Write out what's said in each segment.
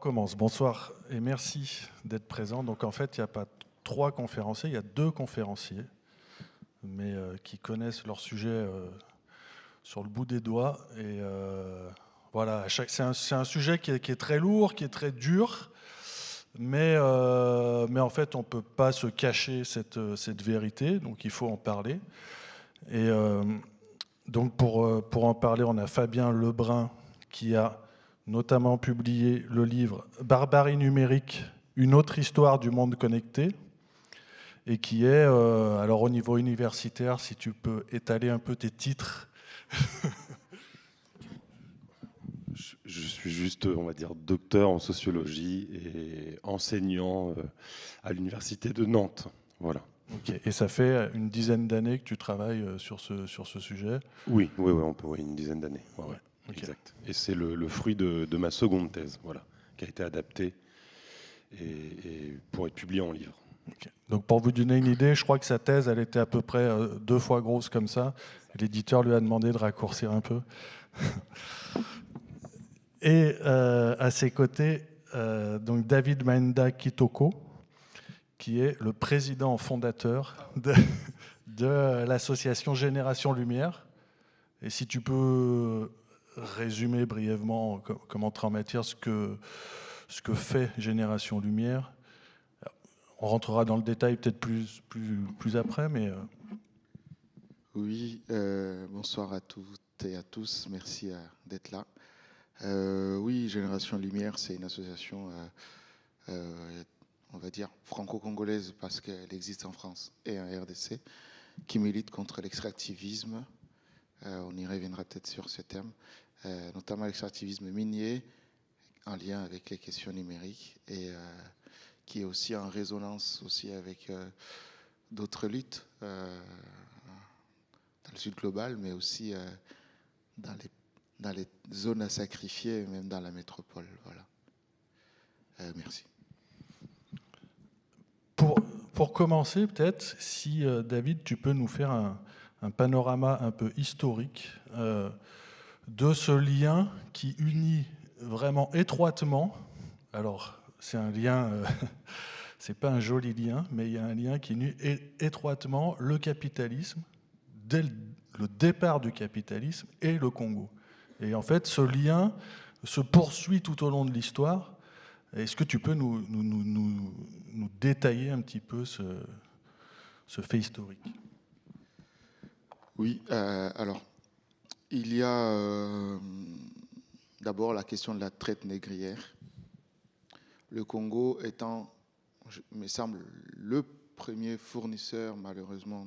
commence. Bonsoir et merci d'être présent. Donc en fait, il n'y a pas 3 conférenciers, il y a 2 conférenciers, mais qui connaissent leur sujet sur le bout des doigts. Et voilà, c'est un sujet qui est très lourd, qui est très dur, mais en fait, on ne peut pas se cacher cette vérité, donc il faut en parler. Et donc pour en parler, on a Fabien Lebrun qui a notamment publié le livre « Barbarie numérique, une autre histoire du monde connecté » et qui est, alors au niveau universitaire, si tu peux étaler un peu tes titres. Je suis juste, on va dire, docteur en sociologie et enseignant à l'université de Nantes. Voilà. Okay. Et ça fait une dizaine d'années que tu travailles sur ce sujet? Oui, on peut, une dizaine d'années. Ouais. Okay. Exact. Et c'est le fruit de ma seconde thèse, voilà, qui a été adaptée et pour être publiée en livre. Okay. Donc pour vous donner une idée, je crois que sa thèse, elle était à peu près 2 fois grosse comme ça. L'éditeur lui a demandé de raccourcir un peu. Et à ses côtés, donc David Maenda Kitoko, qui est le président fondateur de l'association Génération Lumière. Et si tu peux résumer brièvement, comme entrée en matière, ce que fait Génération Lumière. On rentrera dans le détail peut-être plus après, mais... Oui, bonsoir à toutes et à tous, merci d'être là. Oui, Génération Lumière, c'est une association, on va dire, franco-congolaise parce qu'elle existe en France et en RDC, qui milite contre l'extractivisme. On y reviendra peut-être sur ce terme, notamment l'extractivisme minier, en lien avec les questions numériques, et qui est aussi en résonance aussi avec d'autres luttes dans le sud global, mais aussi dans les zones à sacrifier, même dans la métropole. Voilà. Merci. Pour commencer, peut-être, si David, tu peux nous faire un panorama un peu historique de ce lien qui unit vraiment étroitement, alors c'est un lien, c'est pas un joli lien, mais il y a un lien qui unit étroitement le capitalisme, dès le départ du capitalisme, et le Congo. Et en fait, ce lien se poursuit tout au long de l'histoire. Est-ce que tu peux nous détailler un petit peu ce fait historique? Oui, alors, il y a d'abord la question de la traite négrière. Le Congo étant, il me semble, le premier fournisseur, malheureusement,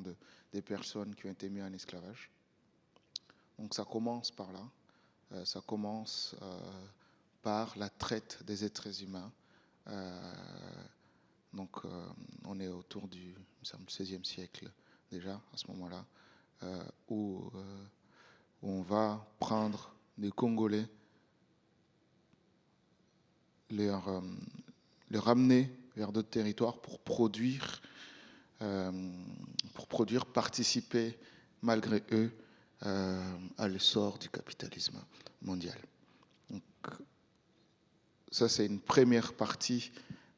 des personnes qui ont été mises en esclavage. Donc ça commence par là. Ça commence par la traite des êtres humains. Donc on est autour du, il me semble, XVIe siècle déjà, à ce moment-là, où on va prendre des Congolais, les ramener vers d'autres territoires pour produire, participer malgré eux à l'essor du capitalisme mondial. Donc, ça, c'est une première partie.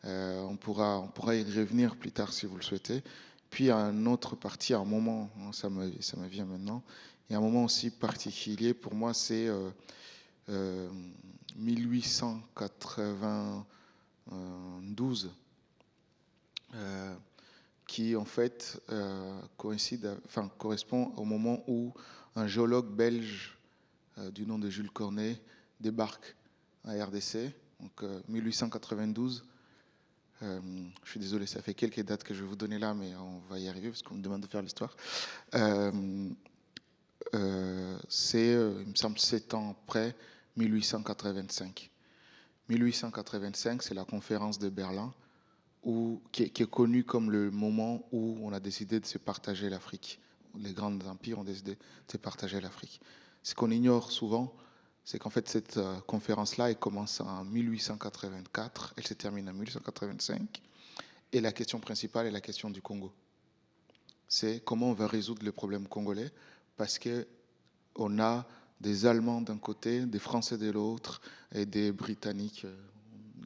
On pourra y revenir plus tard si vous le souhaitez. Puis, à une autre partie, à un moment, ça me vient maintenant, il y a un moment aussi particulier pour moi, c'est 1892, qui en fait correspond au moment où un géologue belge du nom de Jules Cornet débarque en RDC, donc 1892. Je suis désolé, ça fait quelques dates que je vais vous donner là, mais on va y arriver parce qu'on me demande de faire l'histoire. C'est, il me semble, 7 ans après, 1885. 1885, c'est la conférence de Berlin, qui est connue comme le moment où on a décidé de se partager l'Afrique. Les grands empires ont décidé de se partager l'Afrique. Ce qu'on ignore souvent, c'est qu'en fait, cette conférence-là, elle commence en 1884, elle se termine en 1885, et la question principale est la question du Congo. C'est comment on va résoudre le problème congolais, parce qu'on a des Allemands d'un côté, des Français de l'autre, et des Britanniques,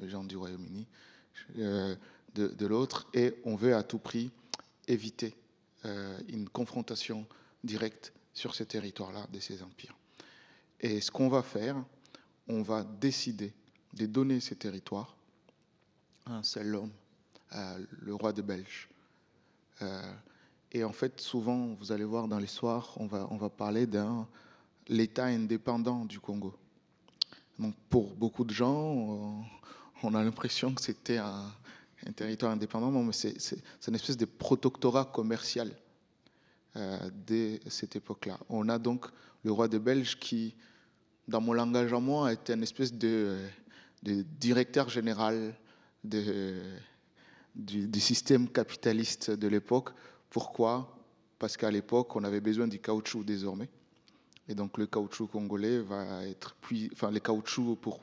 les gens du Royaume-Uni de l'autre, et on veut à tout prix éviter une confrontation directe sur ces territoires-là de ces empires. Et ce qu'on va faire, on va décider de donner ces territoires à un seul homme, le roi de Belge. Et en fait, souvent, vous allez voir dans l'histoire, on va parler l'État indépendant du Congo. Donc, pour beaucoup de gens, on a l'impression que c'était un territoire indépendant, non, mais c'est une espèce de protectorat commercial dès cette époque-là. On a donc le roi de Belge qui, dans mon langage à moi, était une espèce de directeur général du système capitaliste de l'époque. Pourquoi ? Parce qu'à l'époque, on avait besoin du caoutchouc désormais. Et donc le caoutchouc congolais va être les caoutchoucs pour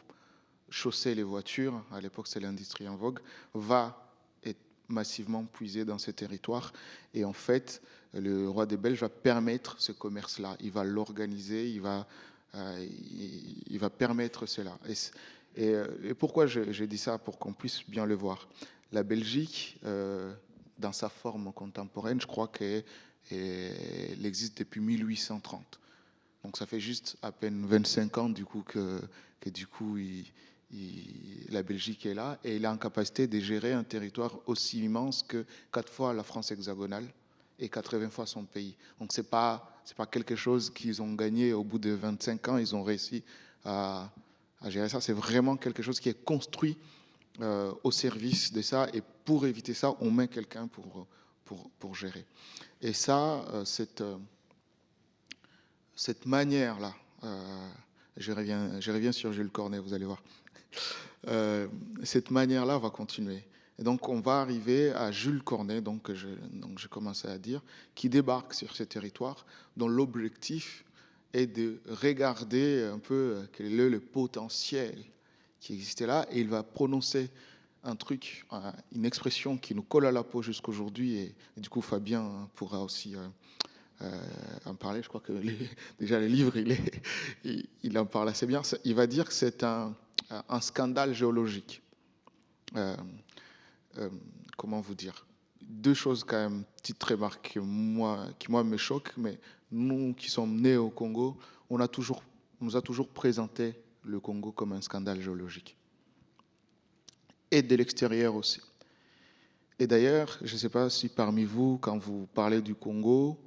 chausser les voitures, à l'époque c'est l'industrie en vogue, va être massivement puisé dans ces territoires. Et en fait, le roi des Belges va permettre ce commerce-là. Il va l'organiser, il va permettre cela. Et pourquoi j'ai dit ça ? Pour qu'on puisse bien le voir. La Belgique, dans sa forme contemporaine, je crois qu'elle existe depuis 1830. Donc ça fait juste à peine 25 ans du coup que du coup la Belgique est là, et elle est en capacité de gérer un territoire aussi immense que 4 fois la France hexagonale et 80 fois son pays. Donc c'est pas quelque chose qu'ils ont gagné au bout de 25 ans, ils ont réussi à gérer ça. C'est vraiment quelque chose qui est construit au service de ça, et pour éviter ça, on met quelqu'un pour gérer. Et ça, cette manière-là, je reviens sur Jules Cornet, vous allez voir, cette manière-là va continuer. Et donc on va arriver à Jules Cornet, donc je commençais à dire, qui débarque sur ce territoire, dont l'objectif est de regarder un peu quel est le potentiel qui existait là, et il va prononcer un truc, une expression qui nous colle à la peau jusqu'aujourd'hui, et du coup Fabien pourra aussi en parler. Je crois que déjà le livre, il en parle assez bien. Il va dire que c'est un scandale géologique. Comment vous dire ? Deux choses quand même, petite remarque qui moi me choquent, mais nous qui sommes nés au Congo, on nous a toujours présenté le Congo comme un scandale géologique. Et de l'extérieur aussi. Et d'ailleurs, je ne sais pas si parmi vous, quand vous parlez du Congo,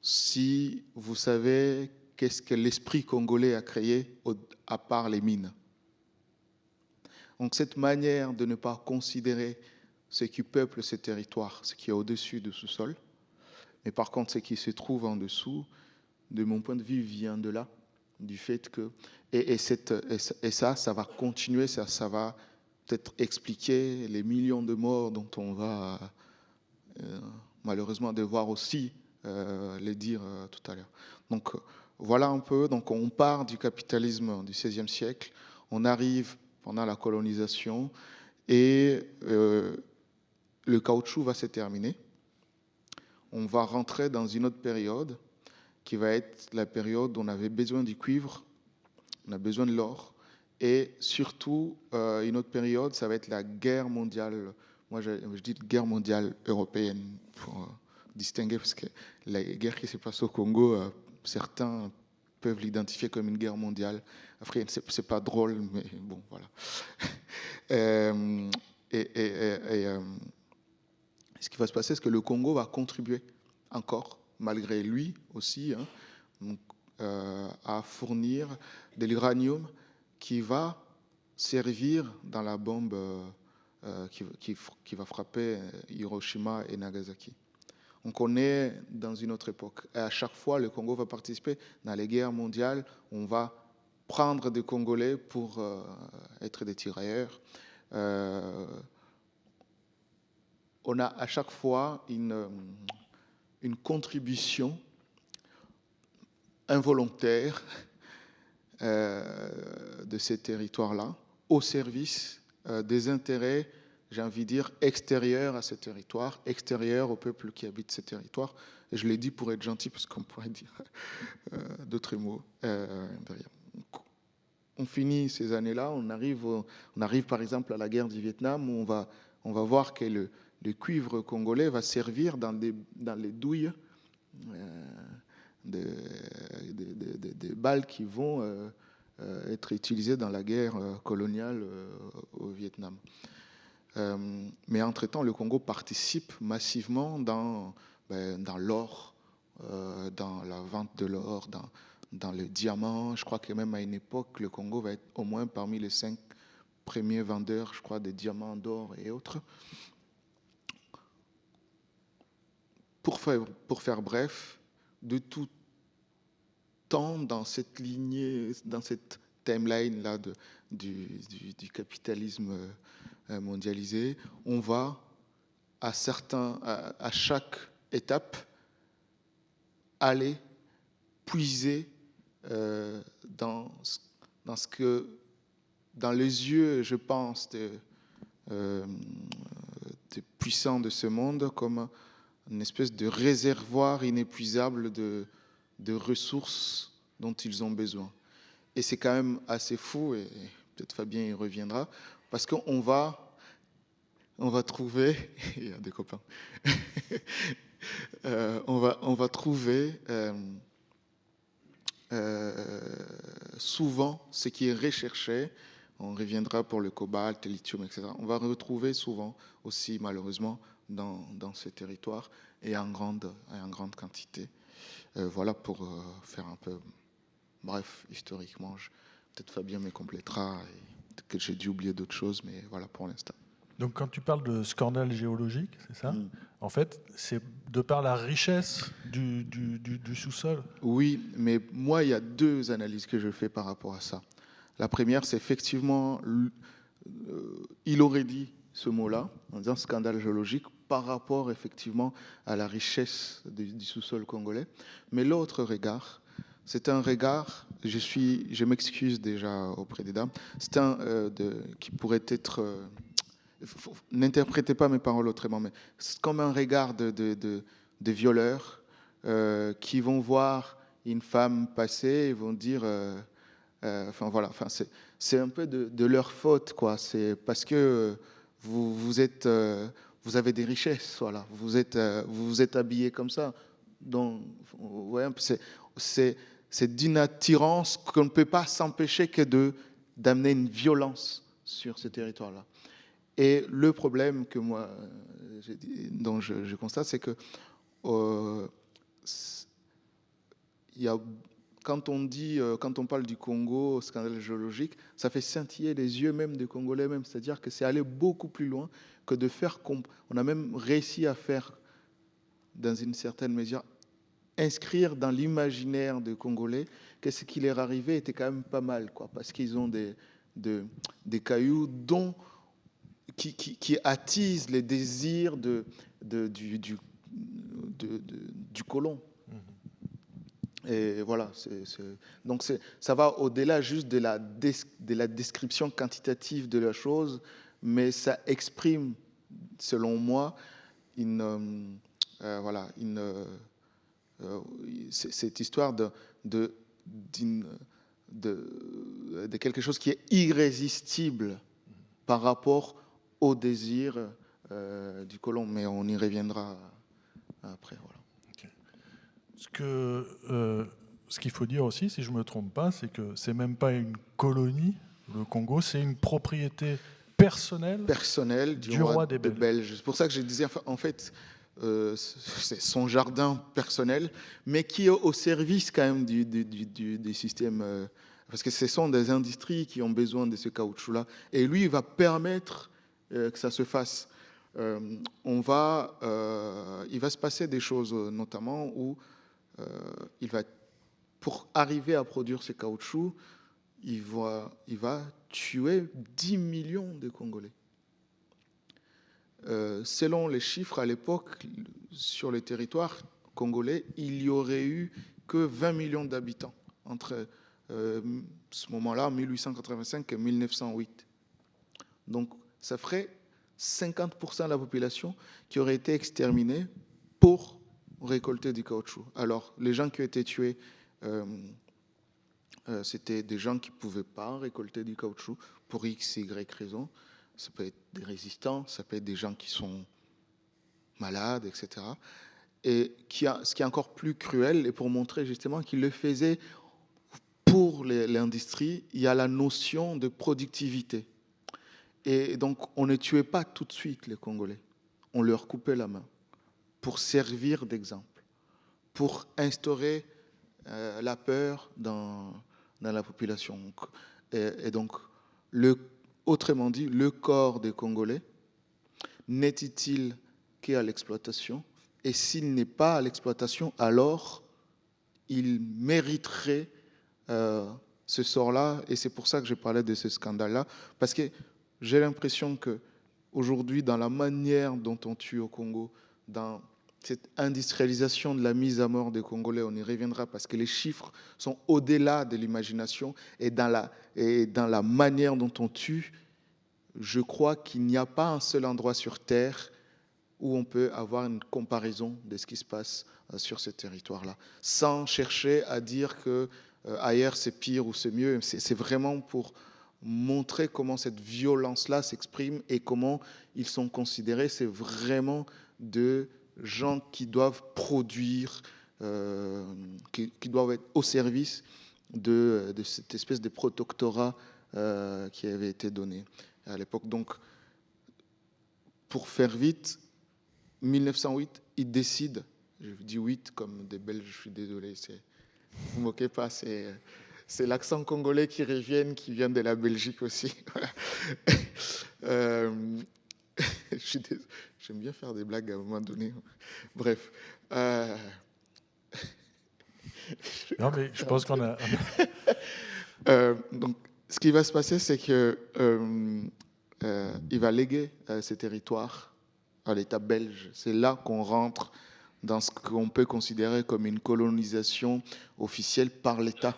si vous savez qu'est-ce que l'esprit congolais a créé à part les mines. Donc cette manière de ne pas considérer ce qui peuple ces territoires, ce qui est au-dessus de sous-sol, mais par contre ce qui se trouve en dessous, de mon point de vue, vient de là, du fait que... Et ça va continuer, ça va peut-être expliquer les millions de morts dont on va malheureusement devoir aussi les dire tout à l'heure. Donc voilà un peu, donc on part du capitalisme du XVIe siècle, on arrive pendant la colonisation, et le caoutchouc va se terminer. On va rentrer dans une autre période qui va être la période où on avait besoin du cuivre, on a besoin de l'or, et surtout une autre période, ça va être la guerre mondiale. Moi, je dis guerre mondiale européenne pour distinguer, parce que la guerre qui se passe au Congo, certains peuvent l'identifier comme une guerre mondiale africaine. C'est pas drôle, mais bon, voilà. Ce qui va se passer, c'est que le Congo va contribuer encore, malgré lui aussi, à fournir de l'uranium qui va servir dans la bombe qui va frapper Hiroshima et Nagasaki. Donc on est dans une autre époque. Et à chaque fois, le Congo va participer dans les guerres mondiales. On va prendre des Congolais pour être des tirailleurs. On a à chaque fois une contribution involontaire de ces territoires-là au service des intérêts, j'ai envie de dire, extérieurs à ces territoires, extérieurs au peuple qui habite ces territoires. Et je l'ai dit pour être gentil, parce qu'on pourrait dire d'autres mots derrière. on finit ces années-là, on arrive par exemple à la guerre du Vietnam, où on va voir que le cuivre congolais va servir dans les douilles des balles qui vont être utilisées dans la guerre coloniale au Vietnam. Mais entre-temps, le Congo participe massivement dans l'or, dans la vente de l'or, dans le diamant. Je crois que même à une époque, le Congo va être au moins parmi les 5 premiers vendeurs, je crois, des diamants d'or et autres. Pour faire bref, de tout temps dans cette lignée, dans cette timeline-là du capitalisme mondialisé, on va à chaque étape aller puiser dans les yeux, je pense, des puissants de ce monde comme une espèce de réservoir inépuisable de ressources dont ils ont besoin. Et c'est quand même assez fou, et peut-être Fabien y reviendra, parce qu'on va trouver, il y a des copains, on va trouver souvent ce qui est recherché. On reviendra pour le cobalt, le lithium, etc. On va retrouver souvent aussi, malheureusement, dans ce territoire et en grande quantité. Voilà pour faire un peu bref, historiquement. Peut-être Fabien me complétera et peut-être que j'ai dû oublier d'autres choses, mais voilà pour l'instant. Donc quand tu parles de scandale géologique, c'est ça ? En fait, c'est de par la richesse du sous-sol ? Oui, mais moi, il y a 2 analyses que je fais par rapport à ça. La première, c'est effectivement, il aurait dit ce mot-là, en disant scandale géologique, par rapport effectivement à la richesse du sous-sol congolais. Mais l'autre regard, c'est un regard, je m'excuse déjà auprès des dames, c'est qui pourrait être, n'interprétez pas mes paroles autrement, mais c'est comme un regard de violeurs qui vont voir une femme passer et vont dire, c'est un peu de leur faute, quoi. C'est parce que vous avez des richesses, voilà. Vous vous êtes habillés comme ça. Donc, ouais, c'est d'une attirance qu'on ne peut pas s'empêcher que d'amener une violence sur ce territoire-là. Et le problème que moi, dont je constate, c'est que quand on parle du Congo, scandale géologique, ça fait scintiller les yeux même des Congolais même. C'est-à-dire que c'est aller beaucoup plus loin que de faire. On a même réussi à faire, dans une certaine mesure, inscrire dans l'imaginaire des Congolais que ce qui leur arrivait était quand même pas mal, quoi, parce qu'ils ont des cailloux qui attisent les désirs du colon. Et voilà, donc ça va au-delà juste de la description quantitative de la chose, mais ça exprime, selon moi, cette histoire de quelque chose qui est irrésistible par rapport au désir du colon. Mais on y reviendra après. Voilà. Ce qu'il faut dire aussi, si je ne me trompe pas, c'est que c'est même pas une colonie, le Congo, c'est une propriété personnelle du roi des Belges. C'est pour ça que je disais, en fait, c'est son jardin personnel, mais qui est au service quand même du système, parce que ce sont des industries qui ont besoin de ce caoutchouc-là, et lui, il va permettre que ça se fasse. Il va se passer des choses, notamment où pour arriver à produire ce caoutchouc, il va tuer 10 millions de Congolais. Selon les chiffres, à l'époque, sur le territoire congolais, il n'y aurait eu que 20 millions d'habitants entre ce moment-là, 1885 et 1908. Donc, ça ferait 50% de la population qui aurait été exterminée pour récolter du caoutchouc. Alors, les gens qui ont été tués C'était des gens qui ne pouvaient pas récolter du caoutchouc pour X, Y raison. Ça peut être des résistants, ça peut être des gens qui sont malades, etc. Et ce qui est encore plus cruel, et pour montrer justement qu'ils le faisaient pour l'industrie, il y a la notion de productivité. Et donc, on ne tuait pas tout de suite les Congolais. On leur coupait la main pour servir d'exemple, pour instaurer la peur dans la population. Et donc, autrement dit, le corps des Congolais n'est-il qu'à l'exploitation? Et s'il n'est pas à l'exploitation, alors il mériterait ce sort-là. Et c'est pour ça que je parlais de ce scandale-là. Parce que j'ai l'impression qu'aujourd'hui, dans la manière dont on tue au Congo, dans cette industrialisation de la mise à mort des Congolais, on y reviendra parce que les chiffres sont au-delà de l'imagination. Et dans la manière dont on tue, je crois qu'il n'y a pas un seul endroit sur Terre où on peut avoir une comparaison de ce qui se passe sur ce territoire-là, sans chercher à dire que ailleurs c'est pire ou c'est mieux. C'est vraiment pour montrer comment cette violence-là s'exprime et comment ils sont considérés. C'est vraiment de gens qui doivent produire, qui doivent être au service de cette espèce de protectorat qui avait été donné à l'époque. Donc, pour faire vite, 1908, ils décident, je dis 8 comme des Belges, je suis désolé, vous ne vous moquez pas, c'est l'accent congolais qui vient de la Belgique aussi. J'aime bien faire des blagues à un moment donné. Bref. Non, mais je pense qu'on a... Donc, ce qui va se passer, c'est qu'il va léguer ces territoires à l'État belge. C'est là qu'on rentre dans ce qu'on peut considérer comme une colonisation officielle par l'État.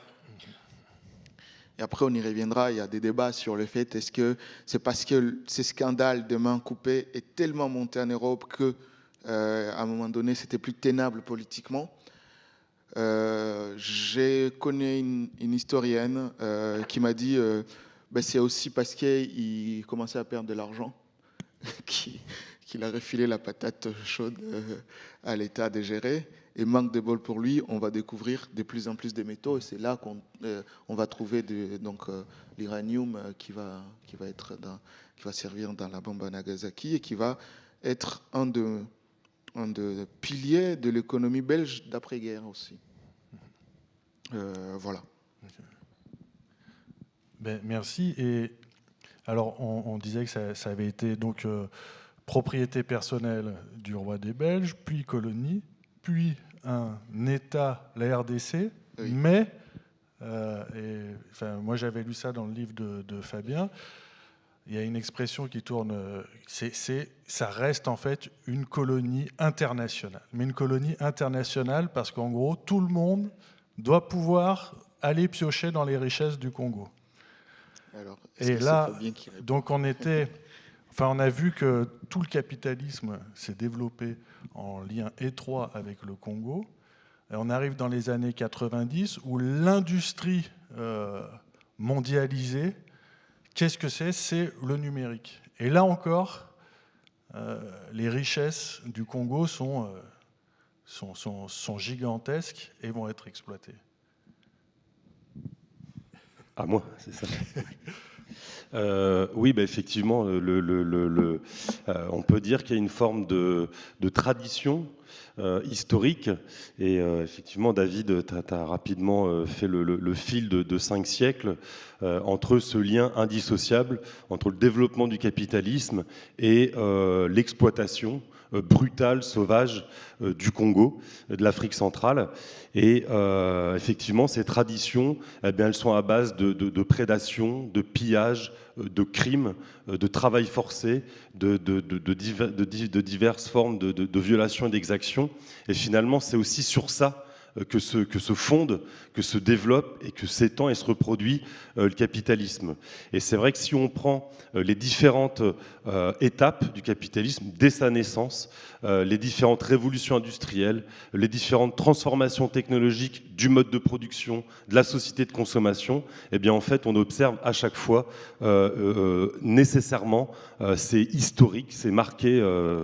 Et après, on y reviendra, il y a des débats sur le fait, est-ce que c'est parce que ces scandales de mains coupées est tellement monté en Europe qu'à un moment donné, c'était plus tenable politiquement. J'ai connu une historienne qui m'a dit c'est aussi parce qu'il commençait à perdre de l'argent qu'il a refilé la patate chaude à l'État de gérer. Et manque de bol pour lui, on va découvrir de plus en plus de métaux. Et c'est là qu'on va trouver l'uranium qui va servir dans la bombe à Nagasaki et qui va être un de piliers de l'économie belge d'après-guerre aussi. Voilà. Okay. Ben, merci. Et alors, on disait que ça avait été donc propriété personnelle du roi des Belges, puis colonie, puis un État, la RDC, oui. Mais, moi j'avais lu ça dans le livre de Fabien, il y a une expression qui tourne, ça reste en fait une colonie internationale. Mais une colonie internationale parce qu'en gros, tout le monde doit pouvoir aller piocher dans les richesses du Congo. Alors, et là, donc on a vu que tout le capitalisme s'est développé en lien étroit avec le Congo. Et on arrive dans les années 90 où l'industrie mondialisée, qu'est-ce que c'est? C'est le numérique. Et là encore, les richesses du Congo sont gigantesques et vont être exploitées. À moi, c'est ça. Oui, effectivement, on peut dire qu'il y a une forme de tradition historique. Et effectivement, David, tu as rapidement fait le fil de 5 siècles entre ce lien indissociable entre le développement du capitalisme et l'exploitation brutale, sauvage du Congo, de l'Afrique centrale. Et effectivement, ces traditions, elles sont à base de prédation, de pillage, de crimes, de travail forcé, de diverses formes de violations et d'exactions. Et finalement, c'est aussi sur ça que se fonde, que se développe et que s'étend et se reproduit le capitalisme. Et c'est vrai que si on prend les différentes étapes du capitalisme dès sa naissance, les différentes révolutions industrielles, les différentes transformations technologiques du mode de production, de la société de consommation, eh bien en fait on observe à chaque fois nécessairement, c'est historique, c'est marqué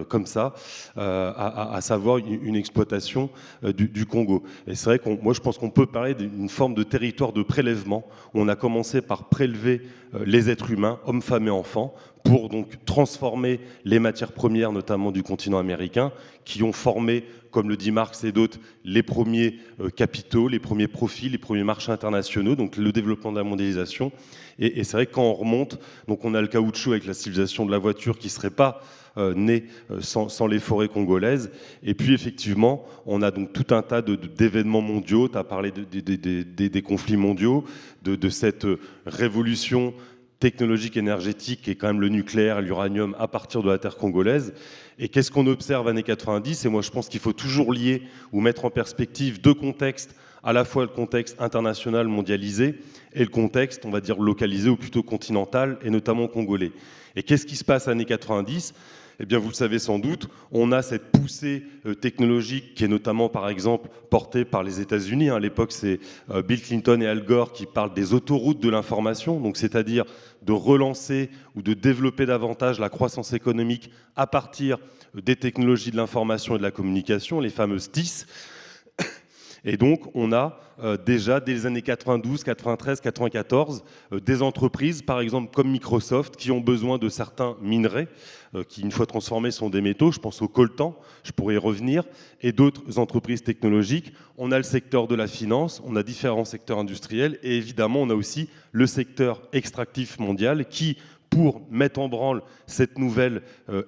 comme ça, à savoir une exploitation du Congo. Et c'est vrai moi je pense qu'on peut parler d'une forme de territoire de prélèvement où on a commencé par prélever les êtres humains, hommes, femmes et enfants, pour donc transformer les matières premières, notamment du continent américain, qui ont formé, comme le dit Marx et d'autres, les premiers capitaux, les premiers profits, les premiers marchés internationaux, donc le développement de la mondialisation. Et c'est vrai que quand on remonte, donc on a le caoutchouc avec la civilisation de la voiture qui ne serait pas née sans les forêts congolaises. Et puis effectivement, on a donc tout un tas d'événements mondiaux. Tu as parlé des conflits mondiaux, de cette révolution technologique énergétique qui est quand même le nucléaire, l'uranium à partir de la terre congolaise. Et qu'est-ce qu'on observe années 90 ? Et moi je pense qu'il faut toujours lier ou mettre en perspective deux contextes, à la fois le contexte international mondialisé et le contexte, on va dire, localisé ou plutôt continental et notamment congolais. Et qu'est-ce qui se passe années 90 ? Eh bien, vous le savez sans doute, on a cette poussée technologique qui est notamment, par exemple, portée par les États-Unis. À l'époque, c'est Bill Clinton et Al Gore qui parlent des autoroutes de l'information, donc c'est-à-dire de relancer ou de développer davantage la croissance économique à partir des technologies de l'information et de la communication, les fameuses TIC. Et donc, on a déjà, dès les années 92, 93, 94, des entreprises, par exemple comme Microsoft, qui ont besoin de certains minerais, qui, une fois transformés, sont des métaux. Je pense au coltan, je pourrais y revenir, et d'autres entreprises technologiques. On a le secteur de la finance, on a différents secteurs industriels, et évidemment, on a aussi le secteur extractif mondial qui, pour mettre en branle cette nouvelle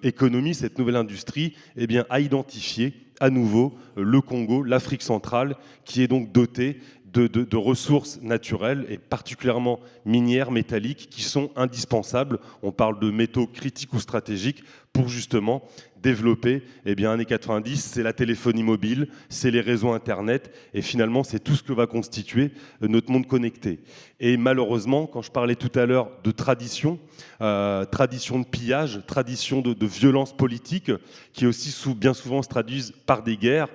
économie, cette nouvelle industrie, eh bien, a identifié à nouveau le Congo, l'Afrique centrale, qui est donc dotée de ressources naturelles et particulièrement minières, métalliques, qui sont indispensables. On parle de métaux critiques ou stratégiques pour justement développer, eh bien, années 90, c'est la téléphonie mobile, c'est les réseaux Internet, et finalement, c'est tout ce que va constituer notre monde connecté. Et malheureusement, quand je parlais tout à l'heure de tradition de pillage, tradition de violence politique, qui aussi bien souvent se traduisent par des guerres,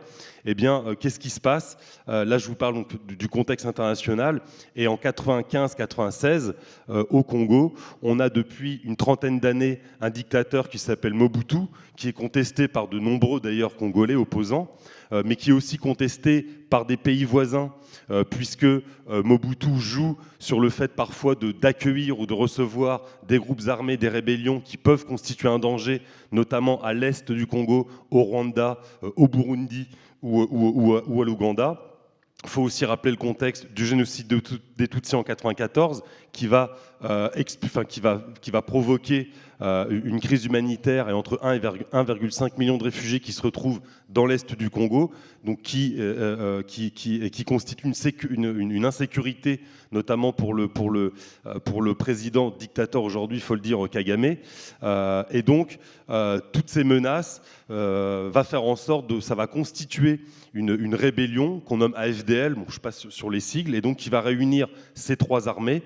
eh bien, qu'est-ce qui se passe ? Là, je vous parle donc du contexte international. Et en 95-96, au Congo, on a depuis une trentaine d'années un dictateur qui s'appelle Mobutu, qui est contesté par de nombreux, d'ailleurs, Congolais opposants, mais qui est aussi contesté par des pays voisins, puisque Mobutu joue sur le fait parfois d'accueillir ou de recevoir des groupes armés, des rébellions qui peuvent constituer un danger, notamment à l'est du Congo, au Rwanda, au Burundi ou à l'Ouganda. Il faut aussi rappeler le contexte du génocide des Tutsis en 1994 qui va provoquer une crise humanitaire et entre 1 et 1,5 million de réfugiés qui se retrouvent dans l'est du Congo, donc qui constitue une insécurité, notamment pour le président dictateur aujourd'hui, il faut le dire, Kagame. Et donc, toutes ces menaces va faire en sorte ça va constituer une rébellion qu'on nomme AFDL, bon, je passe sur les sigles, et donc qui va réunir ces trois armées,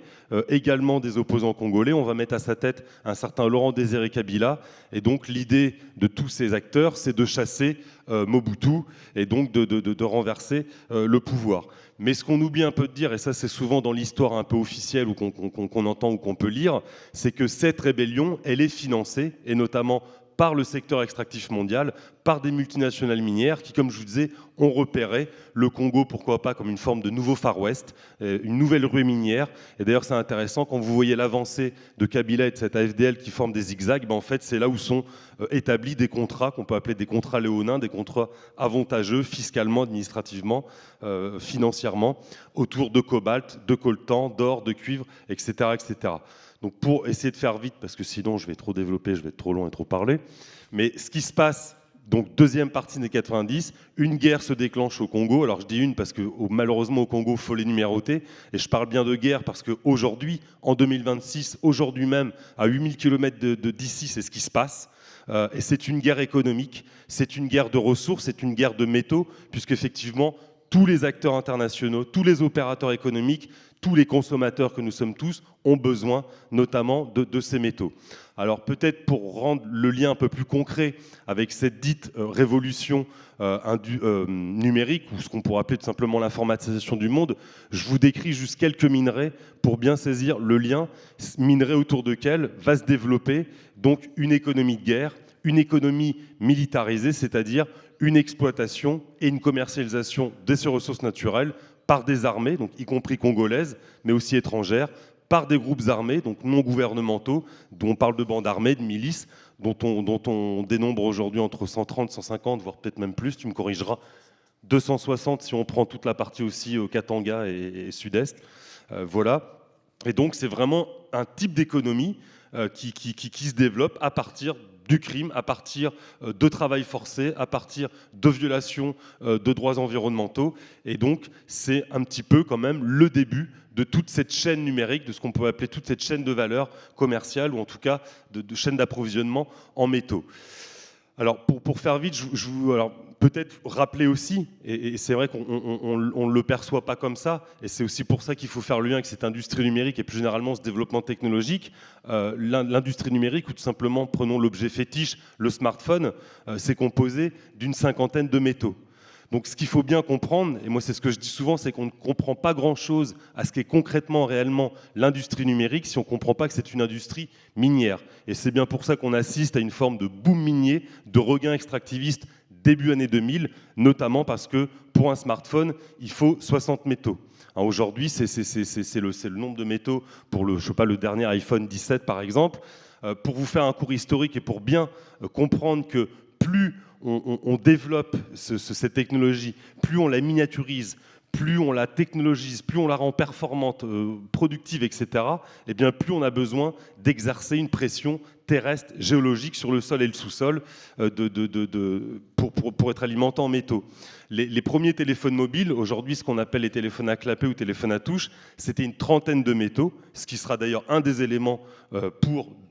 également des opposants congolais. On va mettre à sa tête un certain Laurent Désiré Kabila, et donc l'idée de tous ces acteurs, c'est de chasser Mobutu et donc de renverser le pouvoir. Mais ce qu'on oublie un peu de dire, et ça c'est souvent dans l'histoire un peu officielle ou qu'on entend ou qu'on peut lire, c'est que cette rébellion, elle est financée, et notamment par le secteur extractif mondial, par des multinationales minières qui, comme je vous disais, ont repéré le Congo, pourquoi pas, comme une forme de nouveau Far West, une nouvelle rue minière. Et d'ailleurs, c'est intéressant, quand vous voyez l'avancée de Kabila et de cette AFDL qui forment des zigzags, ben en fait, c'est là où sont établis des contrats qu'on peut appeler des contrats léonins, des contrats avantageux fiscalement, administrativement, financièrement, autour de cobalt, de coltan, d'or, de cuivre, etc., etc. Donc pour essayer de faire vite, parce que sinon je vais trop développer, je vais être trop long et trop parler, mais ce qui se passe, donc deuxième partie des 90, une guerre se déclenche au Congo. Alors je dis une parce que malheureusement au Congo, il faut les numéroter, et je parle bien de guerre parce qu'aujourd'hui, en 2026, aujourd'hui même, à 8000 km d'ici, c'est ce qui se passe. Et c'est une guerre économique, c'est une guerre de ressources, c'est une guerre de métaux, puisqu'effectivement, tous les acteurs internationaux, tous les opérateurs économiques, tous les consommateurs que nous sommes tous ont besoin notamment de ces métaux. Alors peut-être pour rendre le lien un peu plus concret avec cette dite révolution numérique, ou ce qu'on pourrait appeler tout simplement l'informatisation du monde, je vous décris juste quelques minerais pour bien saisir le lien, minerais autour desquels va se développer donc une économie de guerre, une économie militarisée, c'est-à-dire une exploitation et une commercialisation de ces ressources naturelles par des armées, donc y compris congolaises, mais aussi étrangères, par des groupes armés, donc non gouvernementaux, dont on parle de bandes armées, de milices, dont on dénombre aujourd'hui entre 130, 150, voire peut-être même plus, tu me corrigeras, 260 si on prend toute la partie aussi au Katanga et sud-est. Voilà. Et donc c'est vraiment un type d'économie qui se développe à partir du crime, à partir de travail forcé, à partir de violations de droits environnementaux. Et donc, c'est un petit peu quand même le début de toute cette chaîne numérique, de ce qu'on peut appeler toute cette chaîne de valeur commerciale, ou en tout cas de chaîne d'approvisionnement en métaux. Alors, pour faire vite, je vous peut-être rappeler aussi, et c'est vrai qu'on ne le perçoit pas comme ça, et c'est aussi pour ça qu'il faut faire le lien avec cette industrie numérique et plus généralement ce développement technologique. L'industrie numérique, ou tout simplement, prenons l'objet fétiche, le smartphone, c'est composé d'une 50aine de métaux. Donc ce qu'il faut bien comprendre, et moi c'est ce que je dis souvent, c'est qu'on ne comprend pas grand-chose à ce qu'est concrètement, réellement l'industrie numérique si on ne comprend pas que c'est une industrie minière. Et c'est bien pour ça qu'on assiste à une forme de boom minier, de regain extractiviste début année 2000, notamment parce que pour un smartphone, il faut 60 métaux. Aujourd'hui, c'est le nombre de métaux pour le dernier iPhone 17 par exemple. Pour vous faire un cours historique et pour bien comprendre que plus on développe cette technologie, plus on la miniaturise, plus on la technologise, plus on la rend performante, productive, etc., eh bien, plus on a besoin d'exercer une pression terrestre, géologique sur le sol et le sous-sol pour être alimenté en métaux. Les premiers téléphones mobiles, aujourd'hui ce qu'on appelle les téléphones à clapet ou téléphones à touche, c'était une trentaine de métaux, ce qui sera d'ailleurs un des éléments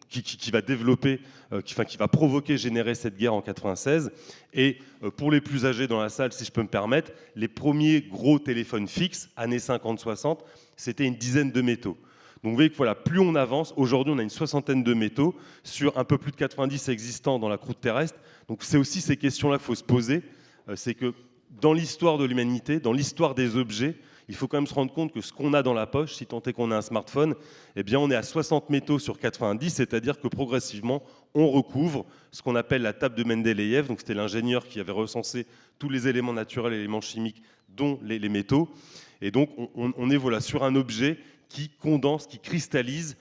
qui va développer, qui va provoquer, générer cette guerre en 96. Et pour les plus âgés dans la salle, si je peux me permettre, les premiers gros téléphones fixes, années 50-60, c'était une dizaine de métaux. Donc vous voyez que voilà, plus on avance, aujourd'hui on a une soixantaine de métaux sur un peu plus de 90 existants dans la croûte terrestre. Donc c'est aussi ces questions-là qu'il faut se poser. C'est que dans l'histoire de l'humanité, dans l'histoire des objets, il faut quand même se rendre compte que ce qu'on a dans la poche, si tant est qu'on a un smartphone, eh bien on est à 60 métaux sur 90, c'est-à-dire que progressivement, on recouvre ce qu'on appelle la table de Mendeleïev. Donc c'était l'ingénieur qui avait recensé tous les éléments naturels et éléments chimiques, dont les métaux. Et donc on est voilà, sur un objet qui condense, qui cristallise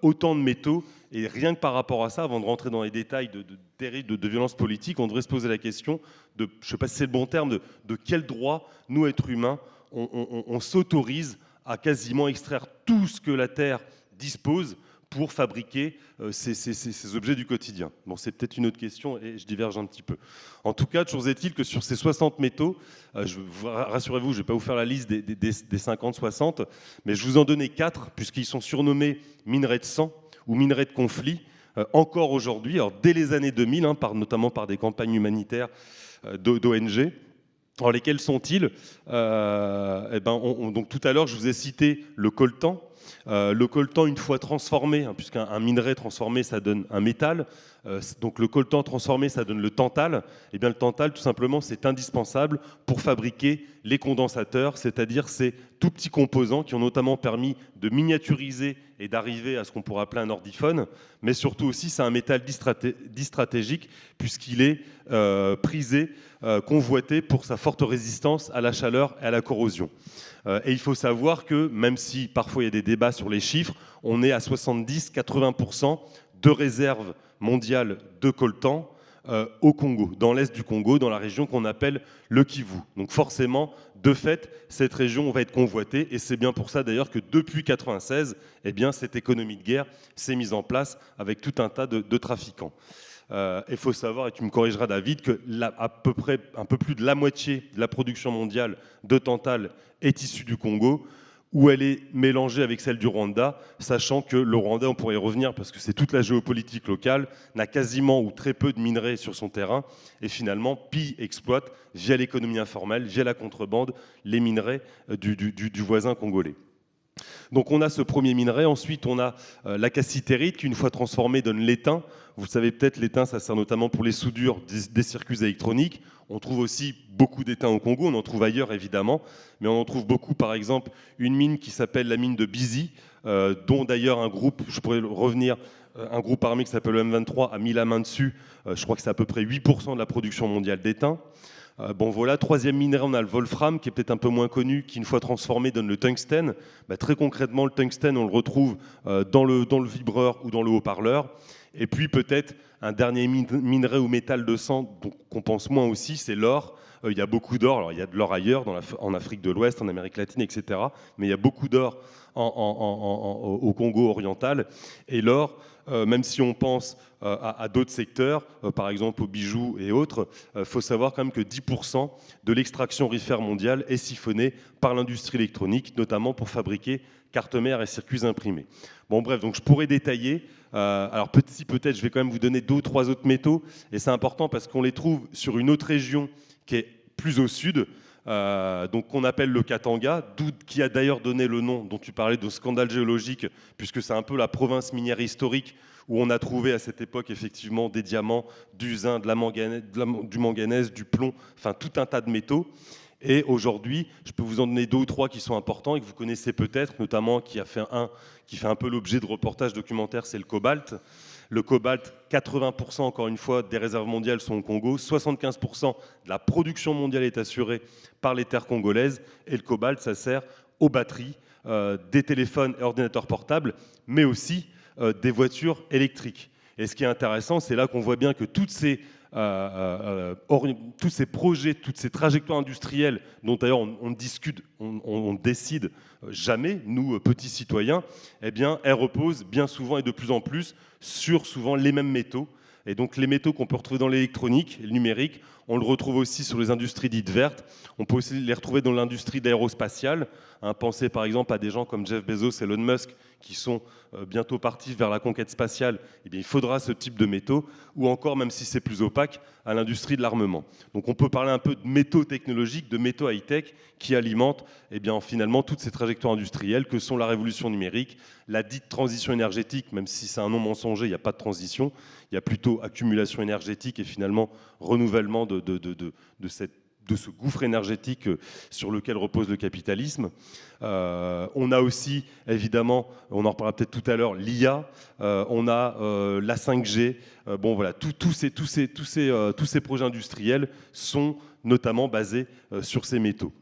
autant de métaux. Et rien que par rapport à ça, avant de rentrer dans les détails de violence politique, on devrait se poser la question de, je ne sais pas si c'est le bon terme, de quel droit, nous, êtres humains, on s'autorise à quasiment extraire tout ce que la Terre dispose pour fabriquer ces objets du quotidien. Bon, c'est peut-être une autre question et je diverge un petit peu. En tout cas, toujours est-il que sur ces 60 métaux, rassurez-vous, je ne vais pas vous faire la liste des 50-60, mais je vous en donner 4, puisqu'ils sont surnommés minerais de sang ou minerais de conflit, encore aujourd'hui, alors dès les années 2000, notamment par des campagnes humanitaires d'ONG. Alors lesquels sont-ils ? Donc tout à l'heure, je vous ai cité le coltan. Le coltan, une fois transformé, puisqu'un minerai transformé, ça donne un métal, donc le coltan transformé, ça donne le tantal. Et bien le tantal, tout simplement, c'est indispensable pour fabriquer les condensateurs, c'est-à-dire ces tout petits composants qui ont notamment permis de miniaturiser et d'arriver à ce qu'on pourrait appeler un ordiphone, mais surtout aussi, c'est un métal dit stratégique, puisqu'il est prisé, convoité pour sa forte résistance à la chaleur et à la corrosion. Et il faut savoir que, même si parfois il y a des débats sur les chiffres, on est à 70-80% de réserves mondiales de coltan au Congo, dans l'est du Congo, dans la région qu'on appelle le Kivu. Donc forcément, de fait, cette région va être convoitée, et c'est bien pour ça d'ailleurs que depuis 1996, eh bien, cette économie de guerre s'est mise en place avec tout un tas de trafiquants. Il faut savoir, et tu me corrigeras David, que à peu près un peu plus de la moitié de la production mondiale de tantal est issue du Congo. ou elle est mélangée avec celle du Rwanda, sachant que le Rwanda, on pourrait y revenir parce que c'est toute la géopolitique locale, n'a quasiment ou très peu de minerais sur son terrain, et finalement pille, exploite via l'économie informelle, via la contrebande, les minerais du voisin congolais. Donc on a ce premier minerai, ensuite on a la cassitérite qui une fois transformée donne l'étain. Vous savez peut-être, l'étain ça sert notamment pour les soudures des circuits électroniques. On trouve aussi beaucoup d'étain au Congo, on en trouve ailleurs évidemment, mais on en trouve beaucoup, par exemple une mine qui s'appelle la mine de Bizi, dont d'ailleurs un groupe, je pourrais revenir, un groupe armé qui s'appelle le M23 a mis la main dessus, je crois que c'est à peu près 8% de la production mondiale d'étain. Bon voilà, troisième minerai, on a le wolfram qui est peut-être un peu moins connu, qui une fois transformé donne le tungstène. Très concrètement, le tungstène, on le retrouve dans le vibreur ou dans le haut-parleur. Et puis peut-être un dernier minerai ou métal de sang qu'on pense moins aussi, c'est l'or. Il y a beaucoup d'or, alors il y a de l'or ailleurs, en Afrique de l'Ouest, en Amérique latine, etc. Mais il y a beaucoup d'or au Congo oriental. Et l'or, même si on pense à d'autres secteurs, par exemple aux bijoux et autres, il faut savoir quand même que 10% de l'extraction aurifère mondiale est siphonnée par l'industrie électronique, notamment pour fabriquer cartes mères et circuits imprimés. Bon bref, donc je pourrais détailler. Alors peut-être je vais quand même vous donner 2 ou 3 autres métaux, et c'est important parce qu'on les trouve sur une autre région qui est plus au sud, donc qu'on appelle le Katanga, qui a d'ailleurs donné le nom dont tu parlais de scandale géologique, puisque c'est un peu la province minière historique où on a trouvé à cette époque effectivement des diamants, du zinc, du manganèse, du plomb, enfin tout un tas de métaux. Et aujourd'hui, je peux vous en donner 2 ou 3 qui sont importants et que vous connaissez peut-être, notamment qui fait un peu l'objet de reportages documentaires, c'est le cobalt. Le cobalt, 80% encore une fois des réserves mondiales sont au Congo, 75% de la production mondiale est assurée par les terres congolaises, et le cobalt, ça sert aux batteries des téléphones et ordinateurs portables, mais aussi des voitures électriques. Et ce qui est intéressant, c'est là qu'on voit bien que tous ces projets, toutes ces trajectoires industrielles dont d'ailleurs on discute, on décide jamais, nous petits citoyens, eh bien elles reposent bien souvent et de plus en plus sur souvent les mêmes métaux. Et donc les métaux qu'on peut retrouver dans l'électronique, le numérique, on le retrouve aussi sur les industries dites vertes. On peut aussi les retrouver dans l'industrie aérospatiale. Pensez par exemple à des gens comme Jeff Bezos et Elon Musk qui sont bientôt partis vers la conquête spatiale. Eh bien, il faudra ce type de métaux, ou encore, même si c'est plus opaque, à l'industrie de l'armement. Donc on peut parler un peu de métaux technologiques, de métaux high-tech qui alimentent finalement toutes ces trajectoires industrielles que sont la révolution numérique, la dite transition énergétique, même si c'est un nom mensonger, il n'y a pas de transition, il y a plutôt accumulation énergétique et finalement renouvellement de ce gouffre énergétique sur lequel repose le capitalisme. On a aussi, évidemment, on en reparlera peut-être tout à l'heure, l'IA, on a la 5G. Bon, voilà, tous ces projets industriels sont notamment basés sur ces métaux.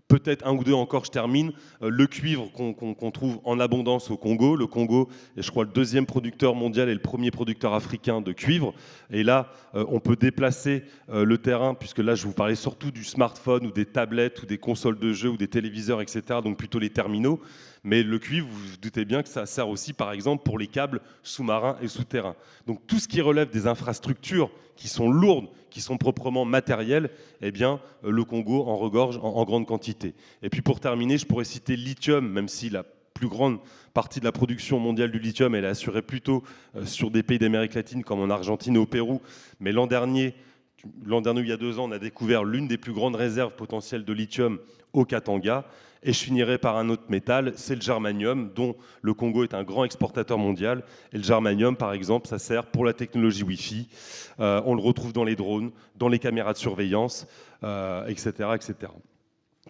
Peut-être un ou deux encore, je termine. Le cuivre qu'on trouve en abondance au Congo. Le Congo est, je crois, le 2e producteur mondial et le 1er producteur africain de cuivre. Et là, on peut déplacer le terrain, puisque là, je vous parlais surtout du smartphone ou des tablettes ou des consoles de jeux ou des téléviseurs, etc. Donc plutôt les terminaux. Mais le cuivre, vous vous doutez bien que ça sert aussi, par exemple, pour les câbles sous-marins et souterrains. Donc tout ce qui relève des infrastructures qui sont lourdes, qui sont proprement matérielles, eh bien, le Congo en regorge en grande quantité. Et puis pour terminer, je pourrais citer le lithium, même si la plus grande partie de la production mondiale du lithium, elle est assurée plutôt sur des pays d'Amérique latine, comme en Argentine et au Pérou. Mais l'an dernier, il y a 2 ans, on a découvert l'une des plus grandes réserves potentielles de lithium au Katanga. Et je finirai par un autre métal, c'est le germanium, dont le Congo est un grand exportateur mondial. Et le germanium, par exemple, ça sert pour la technologie Wi-Fi. On le retrouve dans les drones, dans les caméras de surveillance, etc., etc.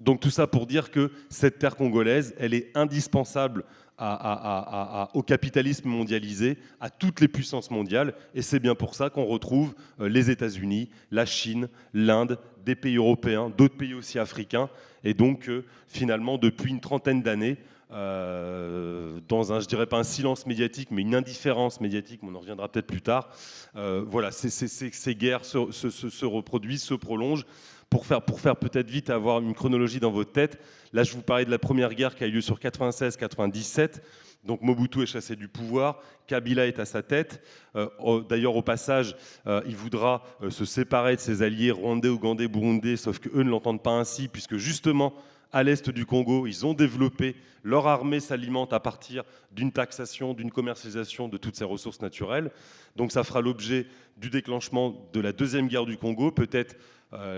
Donc tout ça pour dire que cette terre congolaise, elle est indispensable au capitalisme mondialisé, à toutes les puissances mondiales, et c'est bien pour ça qu'on retrouve les États-Unis, la Chine, l'Inde, des pays européens, d'autres pays aussi africains, et donc finalement depuis une trentaine d'années, dans je dirais pas un silence médiatique, mais une indifférence médiatique, mais on en reviendra peut-être plus tard, voilà, ces guerres se reproduisent, se prolongent. Pour faire peut-être vite, avoir une chronologie dans votre tête, là je vous parlais de la première guerre qui a eu lieu sur 96-97, donc Mobutu est chassé du pouvoir, Kabila est à sa tête, d'ailleurs au passage il voudra se séparer de ses alliés rwandais, ougandais, burundais, sauf qu'eux ne l'entendent pas ainsi, puisque justement à l'est du Congo. Ils ont développé, leur armée s'alimente à partir d'une taxation, d'une commercialisation de toutes ces ressources naturelles. Donc ça fera l'objet du déclenchement de la deuxième guerre du Congo, peut-être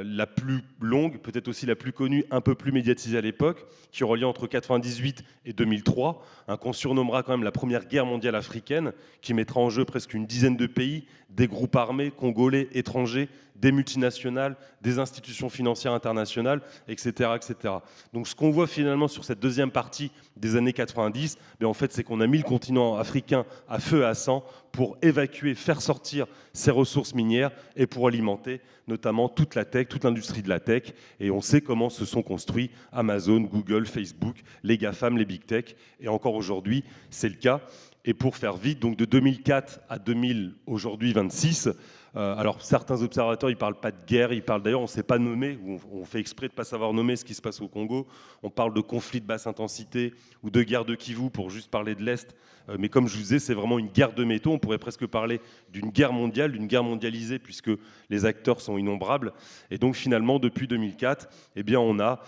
la plus longue, peut-être aussi la plus connue, un peu plus médiatisée à l'époque, qui aura lieu entre 1998 et 2003, qu'on surnommera quand même la première guerre mondiale africaine, qui mettra en jeu presque une dizaine de pays, des groupes armés, congolais, étrangers, des multinationales, des institutions financières internationales, etc., etc. Donc ce qu'on voit finalement sur cette deuxième partie des années 90, en fait, c'est qu'on a mis le continent africain à feu et à sang pour évacuer, faire sortir ses ressources minières et pour alimenter notamment toute la tech, toute l'industrie de la tech. Et on sait comment se sont construits Amazon, Google, Facebook, les GAFAM, les Big Tech. Et encore aujourd'hui, c'est le cas. Et pour faire vite, donc de 2004 à 2000, aujourd'hui 26, alors certains observateurs, ils ne parlent pas de guerre, ils parlent d'ailleurs, on ne sait pas nommer, on fait exprès de ne pas savoir nommer ce qui se passe au Congo. On parle de conflits de basse intensité ou de guerre de Kivu pour juste parler de l'Est. Mais comme je vous disais, c'est vraiment une guerre de métaux. On pourrait presque parler d'une guerre mondiale, d'une guerre mondialisée, puisque les acteurs sont innombrables. Et donc finalement, depuis 2004, on a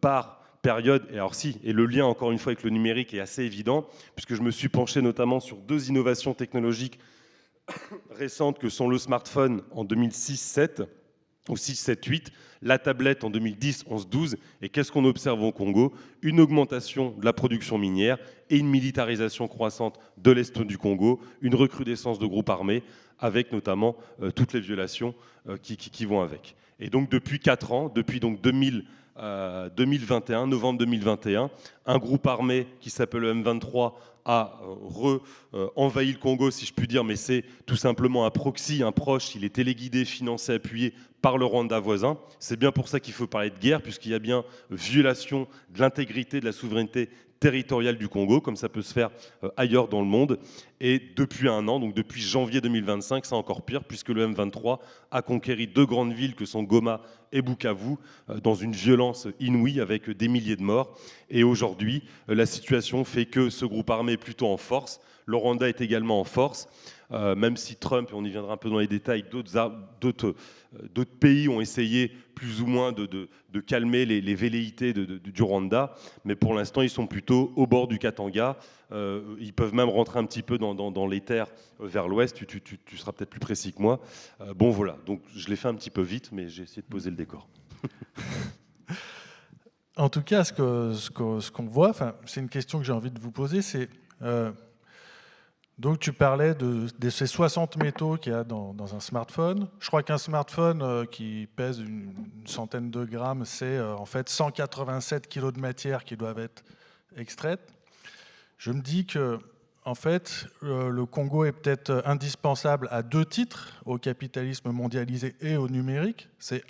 par période, et le lien encore une fois avec le numérique est assez évident, puisque je me suis penché notamment sur 2 innovations technologiques récentes que sont le smartphone en 2006-7, ou 6-7-8, la tablette en 2010, 11-12, et qu'est-ce qu'on observe au Congo? Une augmentation de la production minière et une militarisation croissante de l'Est du Congo, une recrudescence de groupes armés, avec notamment toutes les violations qui vont avec. Et donc depuis 4 ans, depuis donc 2021, novembre 2021, un groupe armé qui s'appelle le M23 a envahi le Congo, si je puis dire, mais c'est tout simplement un proxy, un proche. Il est téléguidé, financé, appuyé par le Rwanda voisin. C'est bien pour ça qu'il faut parler de guerre, puisqu'il y a bien violation de l'intégrité, de la souveraineté territoriale du Congo, comme ça peut se faire ailleurs dans le monde. Et depuis un an, donc depuis janvier 2025, c'est encore pire, puisque le M23 a conquéri 2 grandes villes que sont Goma et Bukavu, dans une violence inouïe avec des milliers de morts. Et aujourd'hui, la situation fait que ce groupe armé est plutôt en force. Le Rwanda est également en force, même si Trump, et on y viendra un peu dans les détails, d'autres pays ont essayé plus ou moins de calmer les velléités du Rwanda, mais pour l'instant, ils sont plutôt au bord du Katanga. Ils peuvent même rentrer un petit peu dans les terres vers l'ouest. Tu seras peut-être plus précis que moi. Bon, voilà. Donc, je l'ai fait un petit peu vite, mais j'ai essayé de poser le décor. En tout cas, ce qu'on voit, c'est une question que j'ai envie de vous poser, c'est... donc tu parlais de ces 60 métaux qu'il y a dans un smartphone. Je crois qu'un smartphone qui pèse une centaine de grammes, c'est en fait 187 kilos de matière qui doivent être extraites. Je me dis que en fait, le Congo est peut-être indispensable à 2 titres, au capitalisme mondialisé et au numérique. C'est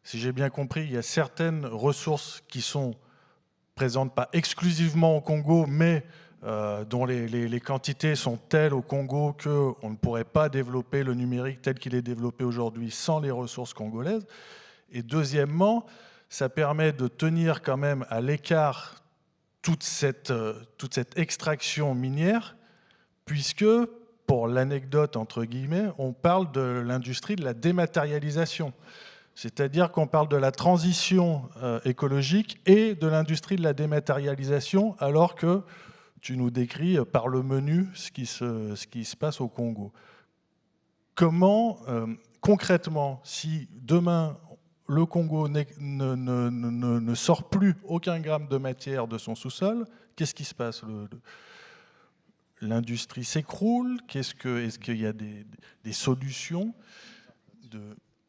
si j'ai bien compris, il y a certaines ressources qui sont présentes pas exclusivement au Congo, mais dont les quantités sont telles au Congo qu'on ne pourrait pas développer le numérique tel qu'il est développé aujourd'hui sans les ressources congolaises. Et deuxièmement, ça permet de tenir quand même à l'écart toute cette extraction minière, puisque, pour l'anecdote entre guillemets, on parle de l'industrie de la dématérialisation. C'est-à-dire qu'on parle de la transition écologique et de l'industrie de la dématérialisation, alors que tu nous décris par le menu ce qui se passe au Congo. Comment, concrètement, si demain le Congo ne sort plus aucun gramme de matière de son sous-sol, qu'est-ce qui se passe? L'industrie s'écroule? Est-ce qu'il y a des solutions?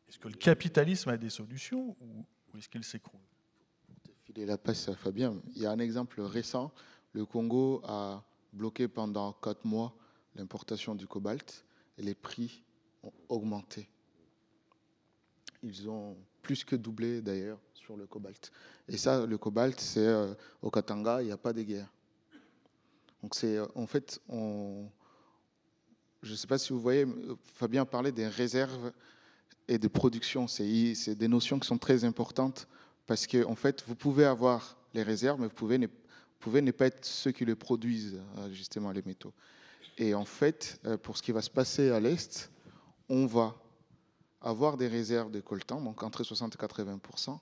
Est-ce que le capitalisme a des solutions ou est-ce qu'il s'écroule? Pour te filer la passe à Fabien, il y a un exemple récent. Le Congo a bloqué pendant 4 mois l'importation du cobalt et les prix ont augmenté. Ils ont plus que doublé d'ailleurs sur le cobalt. Et ça, le cobalt, c'est au Katanga, il n'y a pas de guerre. Donc c'est en fait, je ne sais pas si vous voyez, Fabien parlait des réserves et de production. C'est des notions qui sont très importantes parce que en fait, vous pouvez avoir les réserves, mais vous pouvez ne pas être ceux qui les produisent, justement, les métaux. Et en fait, pour ce qui va se passer à l'Est, on va avoir des réserves de coltan, donc entre 60 et 80%,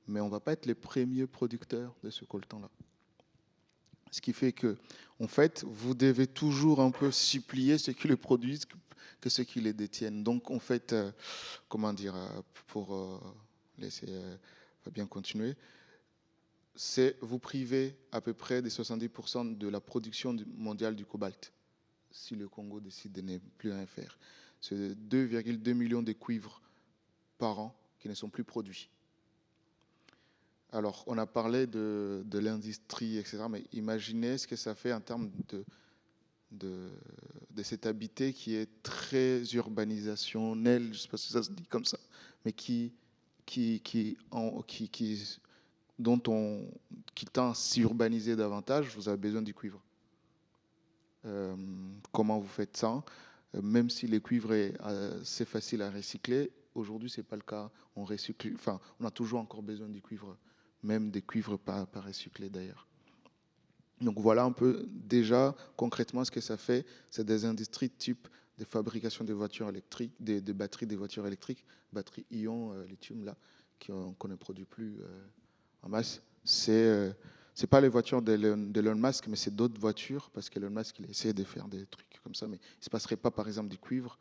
mais on ne va pas être les premiers producteurs de ce coltan-là. Ce qui fait que, en fait, vous devez toujours un peu supplier ceux qui le produisent que ceux qui les détiennent. Donc, en fait, comment dire, pour laisser Fabien continuer, c'est vous priver à peu près des 70% de la production mondiale du cobalt, si le Congo décide de ne plus rien faire. C'est 2,2 millions de cuivres par an qui ne sont plus produits. Alors, on a parlé de l'industrie, etc., mais imaginez ce que ça fait en termes de cet habité qui est très urbanisationnel, je ne sais pas si ça se dit comme ça, mais qui tend à s'urbaniser davantage. Vous avez besoin du cuivre. Comment vous faites ça? Même si le cuivre c'est facile à recycler, aujourd'hui c'est pas le cas. On a toujours encore besoin du cuivre, même des cuivres pas recyclés d'ailleurs. Donc voilà un peu déjà concrètement ce que ça fait. C'est des industries type de fabrication de voitures électriques, des batteries des voitures électriques, batteries ion lithium là, qu'on ne produit plus en masse. C'est pas les voitures d'Elon Musk, mais c'est d'autres voitures, parce qu'Elon Musk il essaie de faire des trucs comme ça, mais il ne se passerait pas par exemple du cuivre.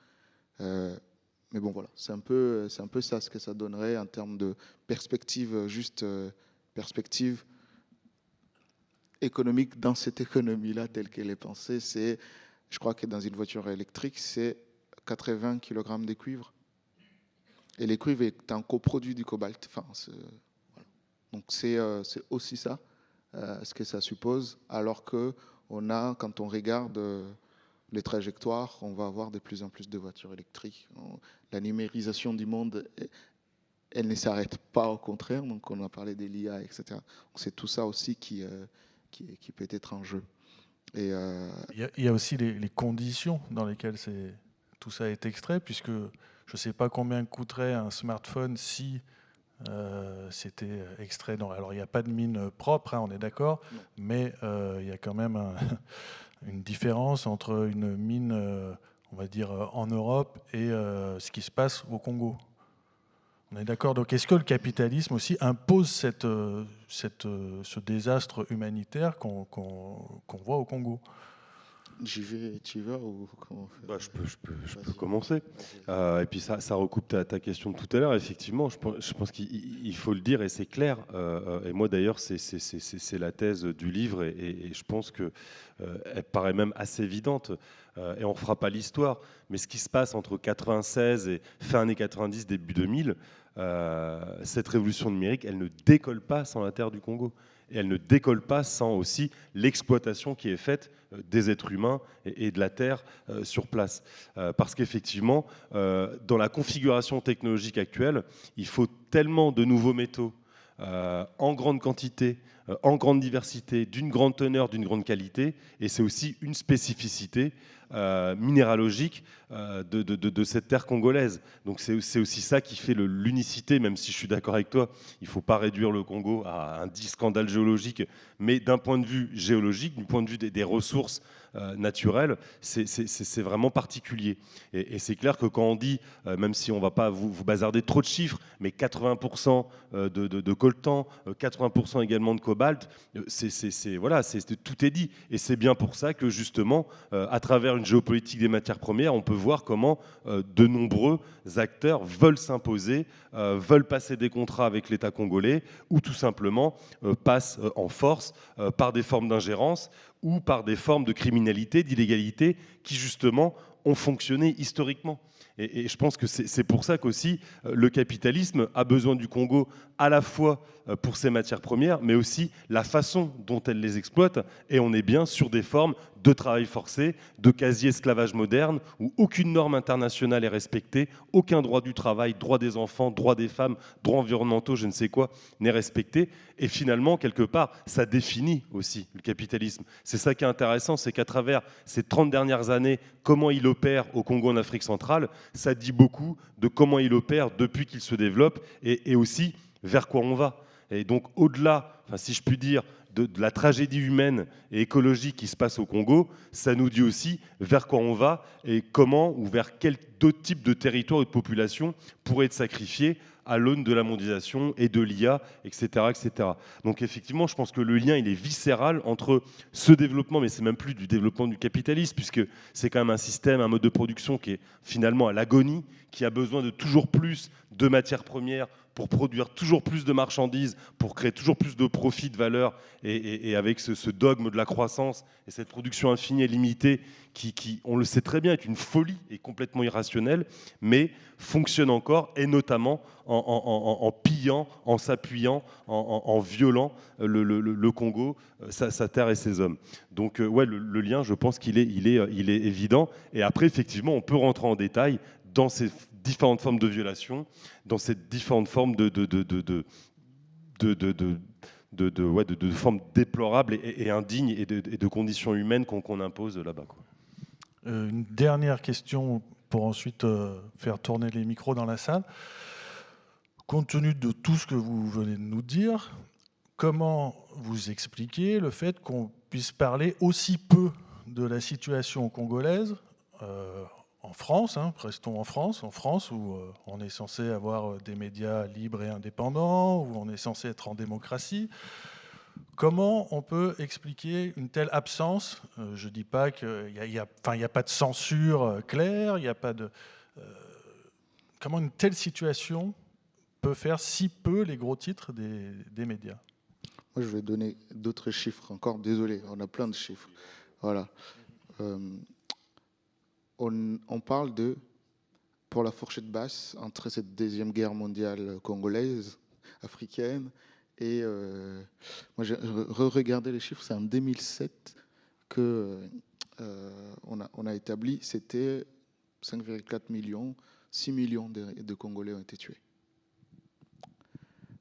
Mais bon voilà, c'est un peu ça ce que ça donnerait en termes de perspective, perspective économique dans cette économie-là telle qu'elle est pensée. Je crois que dans une voiture électrique, c'est 80 kg de cuivre. Et le cuivre est un coproduit du cobalt. Enfin, voilà. Donc c'est aussi ça, ce que ça suppose, alors que quand on regarde les trajectoires, on va avoir de plus en plus de voitures électriques. La numérisation du monde, elle ne s'arrête pas, au contraire. Donc on a parlé de l'IA, etc. Donc c'est tout ça aussi qui peut être en jeu. Et il y a aussi les conditions dans lesquelles tout ça est extrait, puisque je ne sais pas combien coûterait un smartphone si c'était extrait. Alors il n'y a pas de mine propre, hein, on est d'accord, mais il y a quand même une différence entre une mine, on va dire, en Europe et ce qui se passe au Congo. On est d'accord. Donc, est-ce que le capitalisme aussi impose ce désastre humanitaire qu'on voit au Congo? tu y vas ou comment on fait? Je peux commencer. Et puis ça recoupe ta question de tout à l'heure. Effectivement, je pense qu'il faut le dire et c'est clair. Et moi d'ailleurs, c'est la thèse du livre et je pense qu'elle paraît même assez évidente. Et on ne fera pas l'histoire. Mais ce qui se passe entre 96 et fin années 90, début 2000, cette révolution numérique, elle ne décolle pas sans la terre du Congo. Et elle ne décolle pas sans aussi l'exploitation qui est faite des êtres humains et de la terre sur place. Parce qu'effectivement, dans la configuration technologique actuelle, il faut tellement de nouveaux métaux en grande quantité, en grande diversité, d'une grande teneur, d'une grande qualité, et c'est aussi une spécificité minéralogique de cette terre congolaise. Donc c'est aussi ça qui fait l'unicité, même si je suis d'accord avec toi, il ne faut pas réduire le Congo à un dit scandale géologique, mais d'un point de vue géologique, du point de vue des ressources naturelles, c'est vraiment particulier. Et c'est clair que quand on dit, même si on ne va pas vous bazarder trop de chiffres, mais 80% de coltan, 80% également de cobalt, voilà, tout est dit. Et c'est bien pour ça que justement, à travers une géopolitique des matières premières, on peut voir comment de nombreux acteurs veulent s'imposer, veulent passer des contrats avec l'État congolais, ou tout simplement passent en force par des formes d'ingérence ou par des formes de criminalité, d'illégalité, qui justement ont fonctionné historiquement. Et je pense que c'est pour ça qu'aussi le capitalisme a besoin du Congo à la fois pour ses matières premières, mais aussi la façon dont elle les exploite. Et on est bien sur des formes de travail forcé, de quasi-esclavage moderne, où aucune norme internationale est respectée, aucun droit du travail, droit des enfants, droit des femmes, droits environnementaux, je ne sais quoi, n'est respecté. Et finalement, quelque part, ça définit aussi le capitalisme. C'est ça qui est intéressant, c'est qu'à travers ces 30 dernières années, comment il opère au Congo en Afrique centrale, ça dit beaucoup de comment il opère depuis qu'il se développe et aussi vers quoi on va. Et donc au-delà, si je puis dire, de la tragédie humaine et écologique qui se passe au Congo, ça nous dit aussi vers quoi on va et comment ou vers quel d'autres types de territoires ou de populations pourraient être sacrifiés à l'aune de la mondialisation et de l'IA, etc., etc. Donc effectivement, je pense que le lien, il est viscéral entre ce développement, mais c'est même plus du développement du capitalisme, puisque c'est quand même un système, un mode de production qui est finalement à l'agonie, qui a besoin de toujours plus de matières premières pour produire toujours plus de marchandises, pour créer toujours plus de profits, de valeur, et avec ce dogme de la croissance et cette production infinie et limitée qui, on le sait très bien, est une folie et complètement irrationnelle, mais fonctionne encore, et notamment en pillant, en s'appuyant, en violant le Congo, sa terre et ses hommes. Donc ouais, le lien, je pense qu'il est évident. Et après, effectivement, on peut rentrer en détail dans ces différentes formes de violation, dans ces différentes formes de formes déplorables et indignes et de conditions humaines qu'on impose là-bas, quoi. Une dernière question pour ensuite faire tourner les micros dans la salle. Compte tenu de tout ce que vous venez de nous dire, comment vous expliquez le fait qu'on puisse parler aussi peu de la situation congolaise en France, restons en France où on est censé avoir des médias libres et indépendants, où on est censé être en démocratie. Comment on peut expliquer une telle absence ? Je ne dis pas qu'il n'y a pas de censure claire, il n'y a pas de... comment une telle situation peut faire si peu les gros titres des médias ? Moi, je vais donner d'autres chiffres encore. Désolé, on a plein de chiffres. Voilà. On parle de, pour la fourchette basse, entre cette deuxième guerre mondiale congolaise, africaine, et moi j'ai regardé les chiffres, c'est en 2007 que on a établi, c'était 5,4 millions, 6 millions de Congolais ont été tués.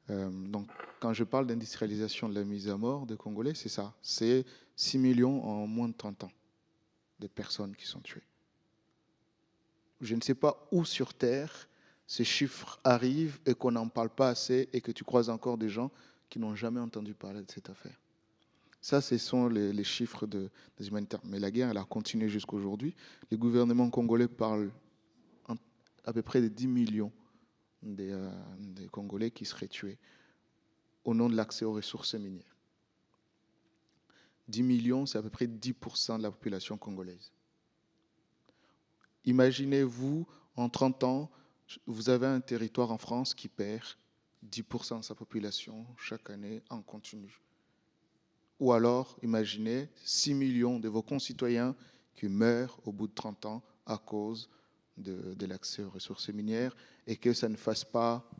Donc quand je parle d'industrialisation de la mise à mort des Congolais, c'est ça, c'est 6 millions en moins de 30 ans de personnes qui sont tuées. Je ne sais pas où sur Terre ces chiffres arrivent et qu'on n'en parle pas assez et que tu croises encore des gens qui n'ont jamais entendu parler de cette affaire. Ça, ce sont les chiffres des humanitaires. Mais la guerre, elle a continué jusqu'à aujourd'hui. Les gouvernements congolais parlent à peu près de 10 millions des Congolais qui seraient tués au nom de l'accès aux ressources minières. 10 millions, c'est à peu près 10% de la population congolaise. Imaginez-vous, en 30 ans, vous avez un territoire en France qui perd 10% de sa population chaque année en continu. Ou alors, imaginez 6 millions de vos concitoyens qui meurent au bout de 30 ans à cause de l'accès aux ressources minières et que ça ne fasse pas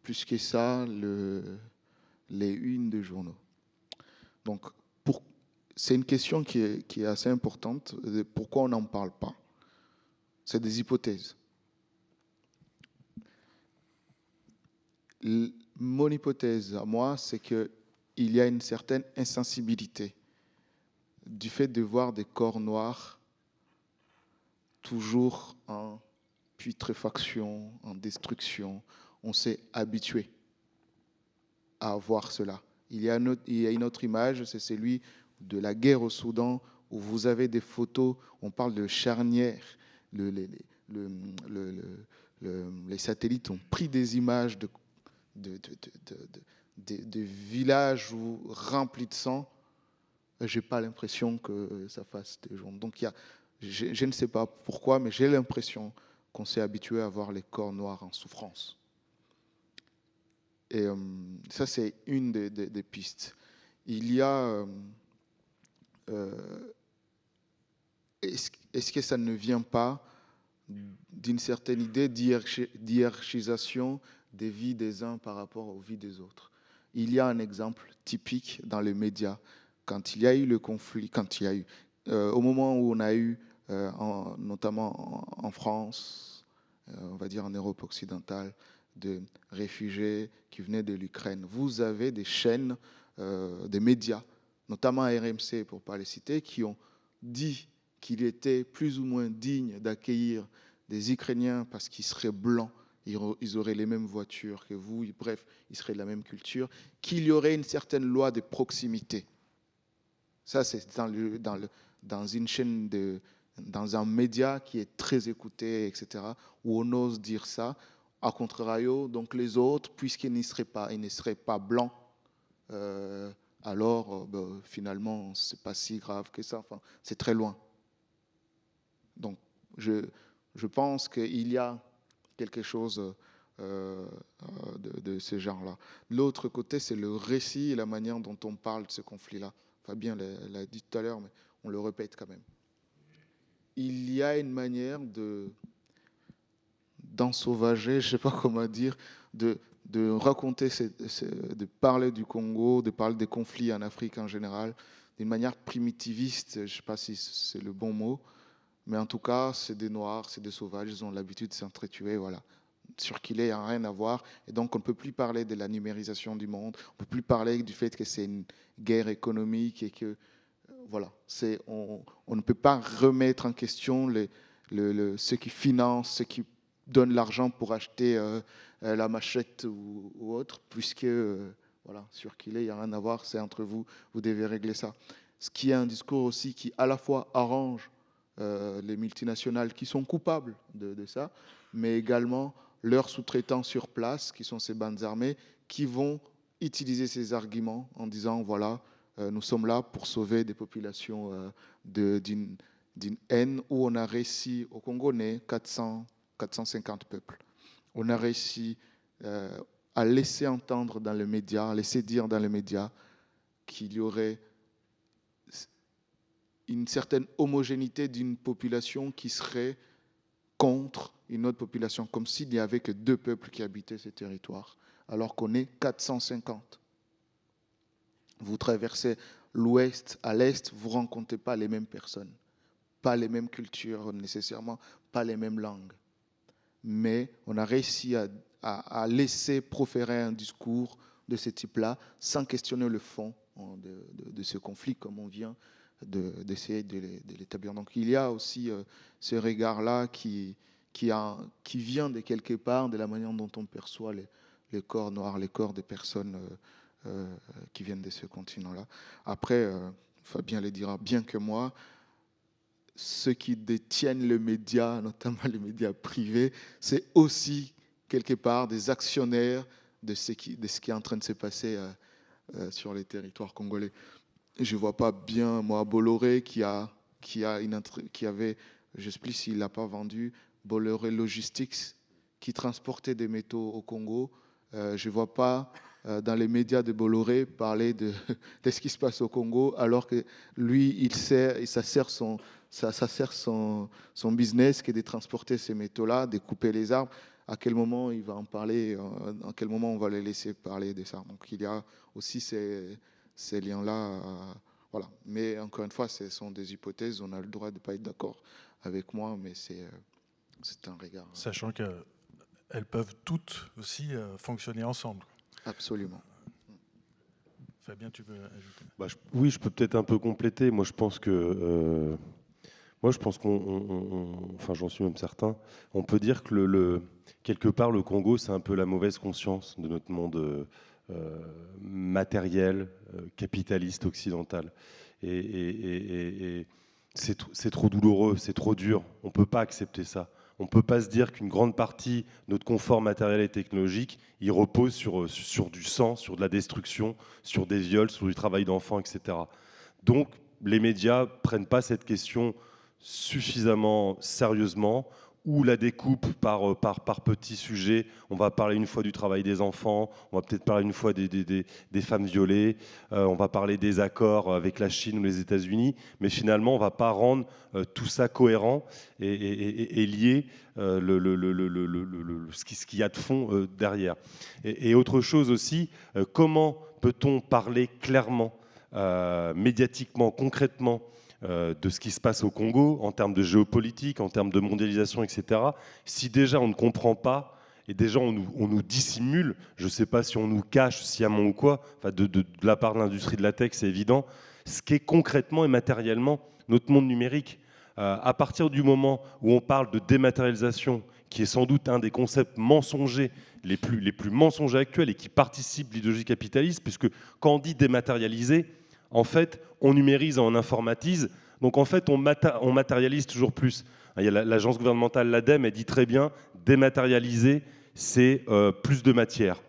plus que ça les unes des journaux. Donc, c'est une question qui est assez importante. Pourquoi on n'en parle pas ? C'est des hypothèses. Mon hypothèse à moi, c'est qu'il y a une certaine insensibilité du fait de voir des corps noirs toujours en putréfaction, en destruction. On s'est habitué à voir cela. Il y a une autre image, c'est celui de la guerre au Soudan, où vous avez des photos, on parle de charnières. Les satellites ont pris des images de villages remplis de sang. Je n'ai pas l'impression que ça fasse des gens. Donc, je ne sais pas pourquoi, mais j'ai l'impression qu'on s'est habitué à voir les corps noirs en souffrance. Et ça, c'est une des pistes. Il y a... est-ce que ça ne vient pas d'une certaine idée d'hiérarchisation des vies des uns par rapport aux vies des autres? Il y a un exemple typique dans les médias. Quand il y a eu le conflit, au moment où on a eu, notamment en France, on va dire en Europe occidentale, de réfugiés qui venaient de l'Ukraine, vous avez des chaînes, des médias, notamment RMC pour ne pas les citer, qui ont dit qu'il était plus ou moins digne d'accueillir des Ukrainiens parce qu'ils seraient blancs ils auraient les mêmes voitures que vous, bref, ils seraient de la même culture, qu'il y aurait une certaine loi de proximité. Ça, c'est dans une chaîne, dans un média qui est très écouté, etc., où on ose dire ça. A contrario, donc les autres, puisqu'ils ne seraient pas blancs, alors finalement, ce n'est pas si grave que ça. Enfin, c'est très loin. Donc, je pense qu'il y a quelque chose de ce genre-là. L'autre côté, c'est le récit et la manière dont on parle de ce conflit-là. Fabien l'a dit tout à l'heure, mais on le répète quand même. Il y a une manière d'ensauvager, je ne sais pas comment dire, de raconter, de parler du Congo, de parler des conflits en Afrique en général, d'une manière primitiviste, je ne sais pas si c'est le bon mot, mais en tout cas, c'est des Noirs, c'est des sauvages, ils ont l'habitude de s'entretuer, voilà. Sur qu'il n'y a rien à voir, et donc on ne peut plus parler de la numérisation du monde, on ne peut plus parler du fait que c'est une guerre économique et que, voilà, on ne peut pas remettre en question ceux qui financent, ceux qui donnent l'argent pour acheter la machette ou autre, puisque, voilà, sur qu'il n'y a rien à voir, c'est entre vous, vous devez régler ça. Ce qui est un discours aussi qui à la fois arrange les multinationales qui sont coupables de ça, mais également leurs sous-traitants sur place, qui sont ces bandes armées, qui vont utiliser ces arguments en disant, voilà, nous sommes là pour sauver des populations d'une haine où on a réussi, au Congo, on est 450 peuples. On a réussi à laisser entendre dans les médias, à laisser dire dans les médias qu'il y aurait une certaine homogénéité d'une population qui serait contre une autre population, comme s'il n'y avait que 2 peuples qui habitaient ces territoires, alors qu'on est 450. Vous traversez l'ouest à l'est, vous ne rencontrez pas les mêmes personnes, pas les mêmes cultures nécessairement, pas les mêmes langues. Mais on a réussi à laisser proférer un discours de ce type-là sans questionner le fond de ce conflit, comme on vient d'essayer de l'établir. Donc il y a aussi ce regard-là qui vient de quelque part, de la manière dont on perçoit les corps noirs, les corps des personnes qui viennent de ce continent-là. Après, Fabien le dira bien que moi, ceux qui détiennent les médias, notamment les médias privés, c'est aussi quelque part des actionnaires de ce qui est en train de se passer sur les territoires congolais. Je ne vois pas bien, moi, Bolloré qui avait, je ne sais plus s'il ne l'a pas vendu, Bolloré Logistics, qui transportait des métaux au Congo. Je ne vois pas dans les médias de Bolloré parler de ce qui se passe au Congo, alors que lui, ça sert son business qui est de transporter ces métaux-là, de couper les arbres. À quel moment il va en parler, à quel moment on va les laisser parler de ça. Donc il y a aussi ces liens-là. Voilà. Mais encore une fois, ce sont des hypothèses. On a le droit de ne pas être d'accord avec moi, mais c'est un regard. Sachant qu'elles peuvent toutes aussi fonctionner ensemble. Absolument. Fabien, tu peux ajouter ? Oui, je peux peut-être un peu compléter. Moi, je pense qu'on, enfin, j'en suis même certain, on peut dire que quelque part, le Congo, c'est un peu la mauvaise conscience de notre monde matériel, capitaliste, occidental. Et c'est trop douloureux, c'est trop dur. On ne peut pas accepter ça. On ne peut pas se dire qu'une grande partie de notre confort matériel et technologique, il repose sur du sang, sur de la destruction, sur des viols, sur du travail d'enfants, etc. Donc, les médias ne prennent pas cette question suffisamment sérieusement, ou la découpent par petits sujets. On va parler une fois du travail des enfants, on va peut-être parler une fois des femmes violées, on va parler des accords avec la Chine ou les États-Unis, mais finalement, on ne va pas rendre tout ça cohérent et lier ce qu'il y a de fond derrière. Et autre chose aussi, comment peut-on parler clairement, médiatiquement, concrètement, de ce qui se passe au Congo en termes de géopolitique, en termes de mondialisation, etc. Si déjà on ne comprend pas et déjà on nous dissimule, je ne sais pas si on nous cache sciemment ou quoi, enfin de la part de l'industrie de la tech, c'est évident, ce qu'est concrètement et matériellement notre monde numérique. À partir du moment où on parle de dématérialisation, qui est sans doute un des concepts mensongers les plus mensongers actuels et qui participe de l'idéologie capitaliste, puisque quand on dit dématérialiser, en fait, on numérise et on informatise, donc en fait, on matérialise toujours plus. Il y a l'agence gouvernementale, l'ADEME, elle dit très bien, dématérialiser, c'est plus de matière.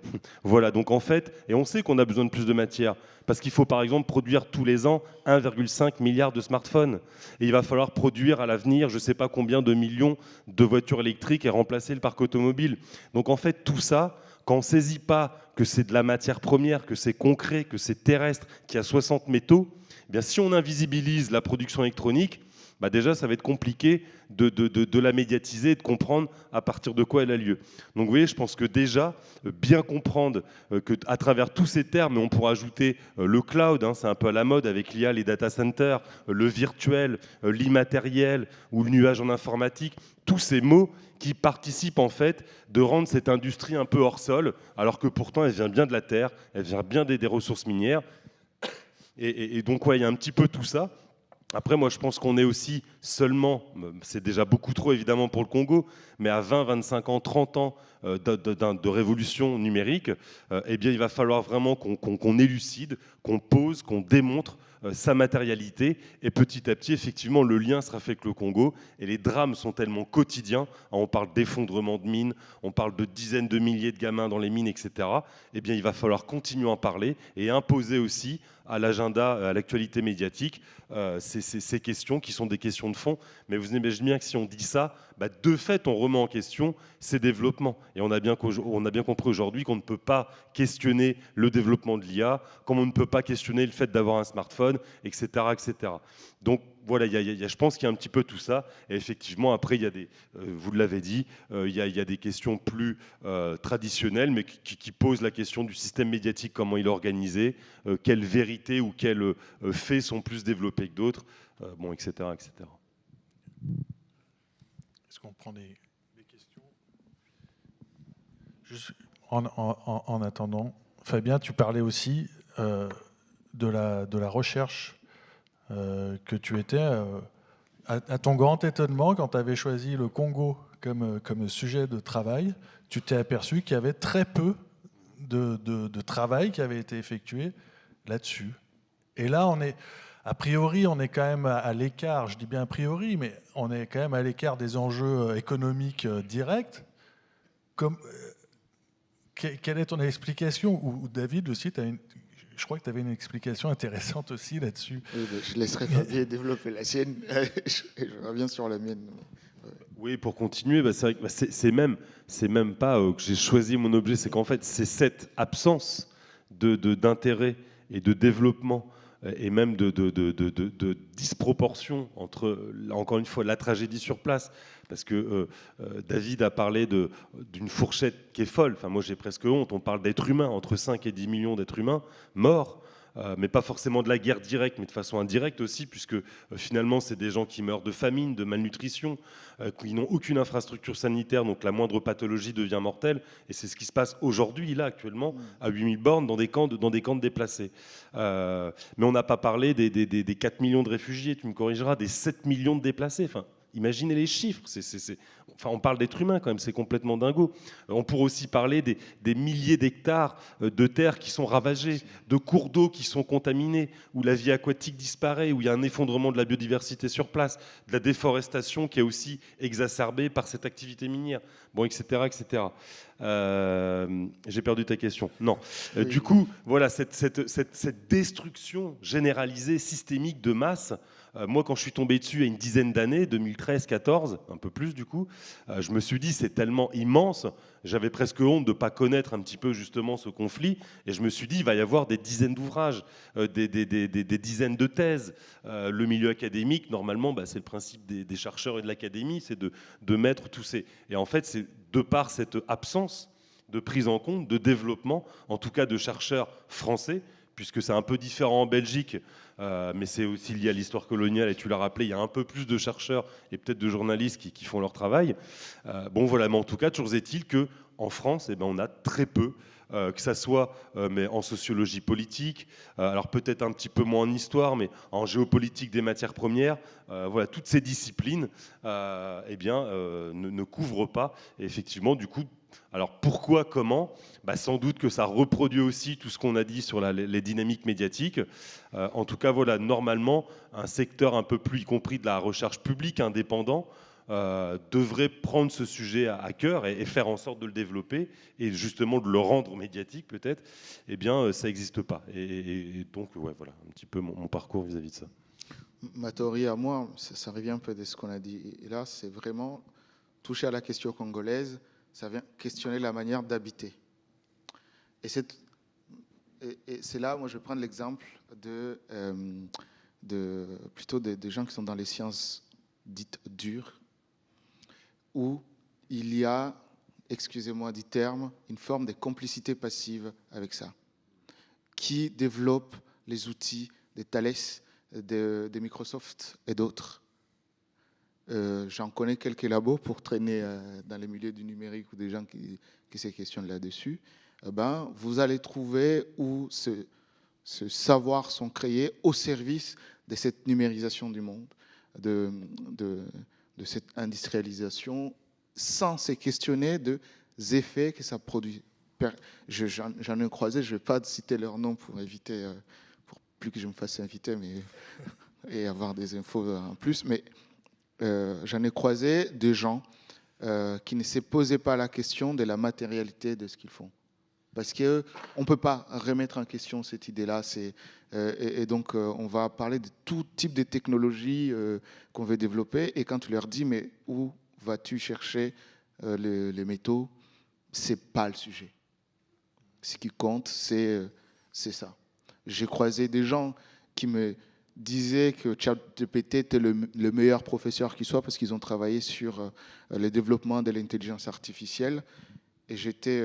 Voilà, donc en fait, et on sait qu'on a besoin de plus de matière, parce qu'il faut par exemple produire tous les ans 1,5 milliard de smartphones. Et il va falloir produire à l'avenir, je ne sais pas combien de millions de voitures électriques et remplacer le parc automobile. Donc en fait, tout ça, quand on ne saisit pas que c'est de la matière première, que c'est concret, que c'est terrestre, qu'il y a 60 métaux, eh bien, si on invisibilise la production électronique, bah déjà, ça va être compliqué de la médiatiser et de comprendre à partir de quoi elle a lieu. Donc vous voyez, je pense que déjà, bien comprendre qu'à travers tous ces termes, on pourra ajouter le cloud, hein, c'est un peu à la mode avec l'IA, les data centers, le virtuel, l'immatériel ou le nuage en informatique, tous ces mots qui participent en fait de rendre cette industrie un peu hors sol, alors que pourtant elle vient bien de la terre, elle vient bien des ressources minières. Et donc ouais, il y a un petit peu tout ça. Après, moi, je pense qu'on est aussi seulement, c'est déjà beaucoup trop évidemment pour le Congo, mais à 20, 25 ans, 30 ans de révolution numérique, eh bien, il va falloir vraiment qu'on élucide, qu'on pose, qu'on démontre sa matérialité. Et petit à petit, effectivement, le lien sera fait avec le Congo. Et les drames sont tellement quotidiens. On parle d'effondrement de mines, on parle de dizaines de milliers de gamins dans les mines, etc. Eh bien, il va falloir continuer à en parler et imposer aussi à l'agenda, à l'actualité médiatique, ces questions qui sont des questions de fond. Mais vous imaginez bien que si on dit ça, bah de fait, on remet en question ces développements. Et on a bien compris aujourd'hui qu'on ne peut pas questionner le développement de l'IA, comme on ne peut pas questionner le fait d'avoir un smartphone, etc. etc. Donc voilà, je pense qu'il y a un petit peu tout ça. Et effectivement, après, il y a vous l'avez dit, il y a des questions plus traditionnelles, mais qui posent la question du système médiatique, comment il est organisé, quelles vérités ou quels faits sont plus développés que d'autres, bon, etc., etc. Est-ce qu'on prend des questions? Juste en attendant, Fabien, tu parlais aussi de la recherche que tu étais. À ton grand étonnement, quand tu avais choisi le Congo comme sujet de travail, tu t'es aperçu qu'il y avait très peu de travail qui avait été effectué là-dessus. Et là, a priori, on est quand même à l'écart, je dis bien a priori, mais on est quand même à l'écart des enjeux économiques directs. Quelle est ton explication? Ou David aussi, je crois que tu avais une explication intéressante aussi là-dessus. Oui, je laisserai Fabien développer la sienne et je reviens sur la mienne. Oui, pour continuer, c'est vrai que c'est même pas que j'ai choisi mon objet, c'est qu'en fait, c'est cette absence d'intérêt et de développement et même de disproportion entre, encore une fois, la tragédie sur place. Parce que David a parlé d'une fourchette qui est folle. Enfin, moi, j'ai presque honte. On parle d'êtres humains, entre 5 et 10 millions d'êtres humains morts. Mais pas forcément de la guerre directe, mais de façon indirecte aussi, puisque finalement, c'est des gens qui meurent de famine, de malnutrition, qui n'ont aucune infrastructure sanitaire, donc la moindre pathologie devient mortelle. Et c'est ce qui se passe aujourd'hui, là, actuellement, à 8000 bornes, dans des camps de déplacés. Mais on n'a pas parlé des 4 millions de réfugiés, tu me corrigeras, des 7 millions de déplacés. Enfin, imaginez les chiffres. Enfin, on parle d'êtres humains quand même, c'est complètement dingo. On pourrait aussi parler des milliers d'hectares de terres qui sont ravagées, de cours d'eau qui sont contaminés, où la vie aquatique disparaît, où il y a un effondrement de la biodiversité sur place, de la déforestation qui est aussi exacerbée par cette activité minière, bon, etc. etc. J'ai perdu ta question. Non. Oui. Du coup, voilà, cette destruction généralisée, systémique de masse. Moi, quand je suis tombé dessus il y a une dizaine d'années, 2013-14, un peu plus du coup, je me suis dit c'est tellement immense, j'avais presque honte de ne pas connaître un petit peu justement ce conflit, et je me suis dit il va y avoir des dizaines d'ouvrages, des dizaines de thèses. Le milieu académique, normalement, c'est le principe des chercheurs et de l'académie, c'est de mettre tous ces... Et en fait, c'est de par cette absence de prise en compte, de développement, en tout cas de chercheurs français, puisque c'est un peu différent en Belgique, mais c'est aussi lié à l'histoire coloniale, et tu l'as rappelé, il y a un peu plus de chercheurs et peut-être de journalistes qui font leur travail. Bon voilà, mais en tout cas, toujours est-il qu'en France, eh ben, on a très peu, que ça soit mais en sociologie politique, alors peut-être un petit peu moins en histoire, mais en géopolitique des matières premières, voilà, toutes ces disciplines eh bien, ne couvrent pas. Et effectivement, du coup, alors pourquoi, comment sans doute que ça reproduit aussi tout ce qu'on a dit sur les dynamiques médiatiques. En tout cas, voilà, normalement, un secteur un peu plus, y compris de la recherche publique indépendant, devrait prendre ce sujet à cœur et faire en sorte de le développer et justement de le rendre médiatique peut-être. Eh bien, ça n'existe pas. Et donc, ouais, voilà, un petit peu mon parcours vis-à-vis de ça. Ma théorie à moi, ça revient un peu de ce qu'on a dit. Et là, c'est vraiment toucher à la question congolaise, ça vient questionner la manière d'habiter. Et c'est là, moi, je vais prendre l'exemple plutôt des gens qui sont dans les sciences dites dures, où il y a, excusez-moi du terme, une forme de complicité passive avec ça, qui développe les outils des Thales, de Microsoft et d'autres. J'en connais quelques labos pour traîner dans les milieux du numérique ou des gens qui se questionnent là-dessus. Vous allez trouver où ce savoir sont créés au service de cette numérisation du monde, de cette industrialisation, sans se questionner des effets que ça produit. J'en ai croisé, je ne vais pas citer leur nom pour éviter, pour plus que je me fasse inviter et avoir des infos en plus, mais j'en ai croisé des gens qui ne se posaient pas la question de la matérialité de ce qu'ils font. Parce qu'on ne peut pas remettre en question cette idée-là. Et donc, on va parler de tout type de technologies qu'on veut développer. Et quand tu leur dis, mais où vas-tu chercher les métaux, ce n'est pas le sujet. Ce qui compte, c'est ça. J'ai croisé des gens qui me disaient que ChatGPT était le meilleur professeur qui soit parce qu'ils ont travaillé sur le développement de l'intelligence artificielle. Et j'étais,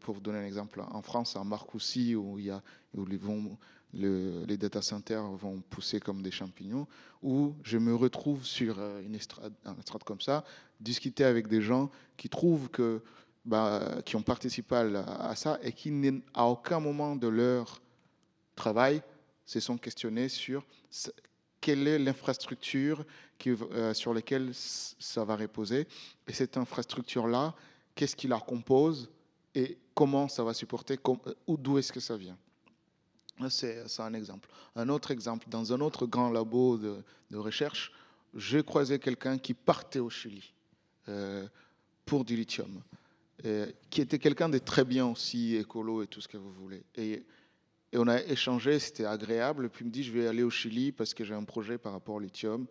pour vous donner un exemple, en France, à Marcoussis, où les data centers vont pousser comme des champignons, où je me retrouve sur une estrade comme ça, discuter avec des gens qui trouvent qui ont participé à ça et qui, à aucun moment de leur travail, se sont questionnés sur quelle est l'infrastructure sur laquelle ça va reposer. Et cette infrastructure-là, qu'est-ce qui la compose et comment ça va supporter, d'où est-ce que ça vient. C'est un exemple. Un autre exemple, dans un autre grand labo de recherche, j'ai croisé quelqu'un qui partait au Chili pour du lithium, qui était quelqu'un de très bien aussi, écolo et tout ce que vous voulez. Et on a échangé, c'était agréable. Puis il me dit, je vais aller au Chili parce que j'ai un projet par rapport au lithium.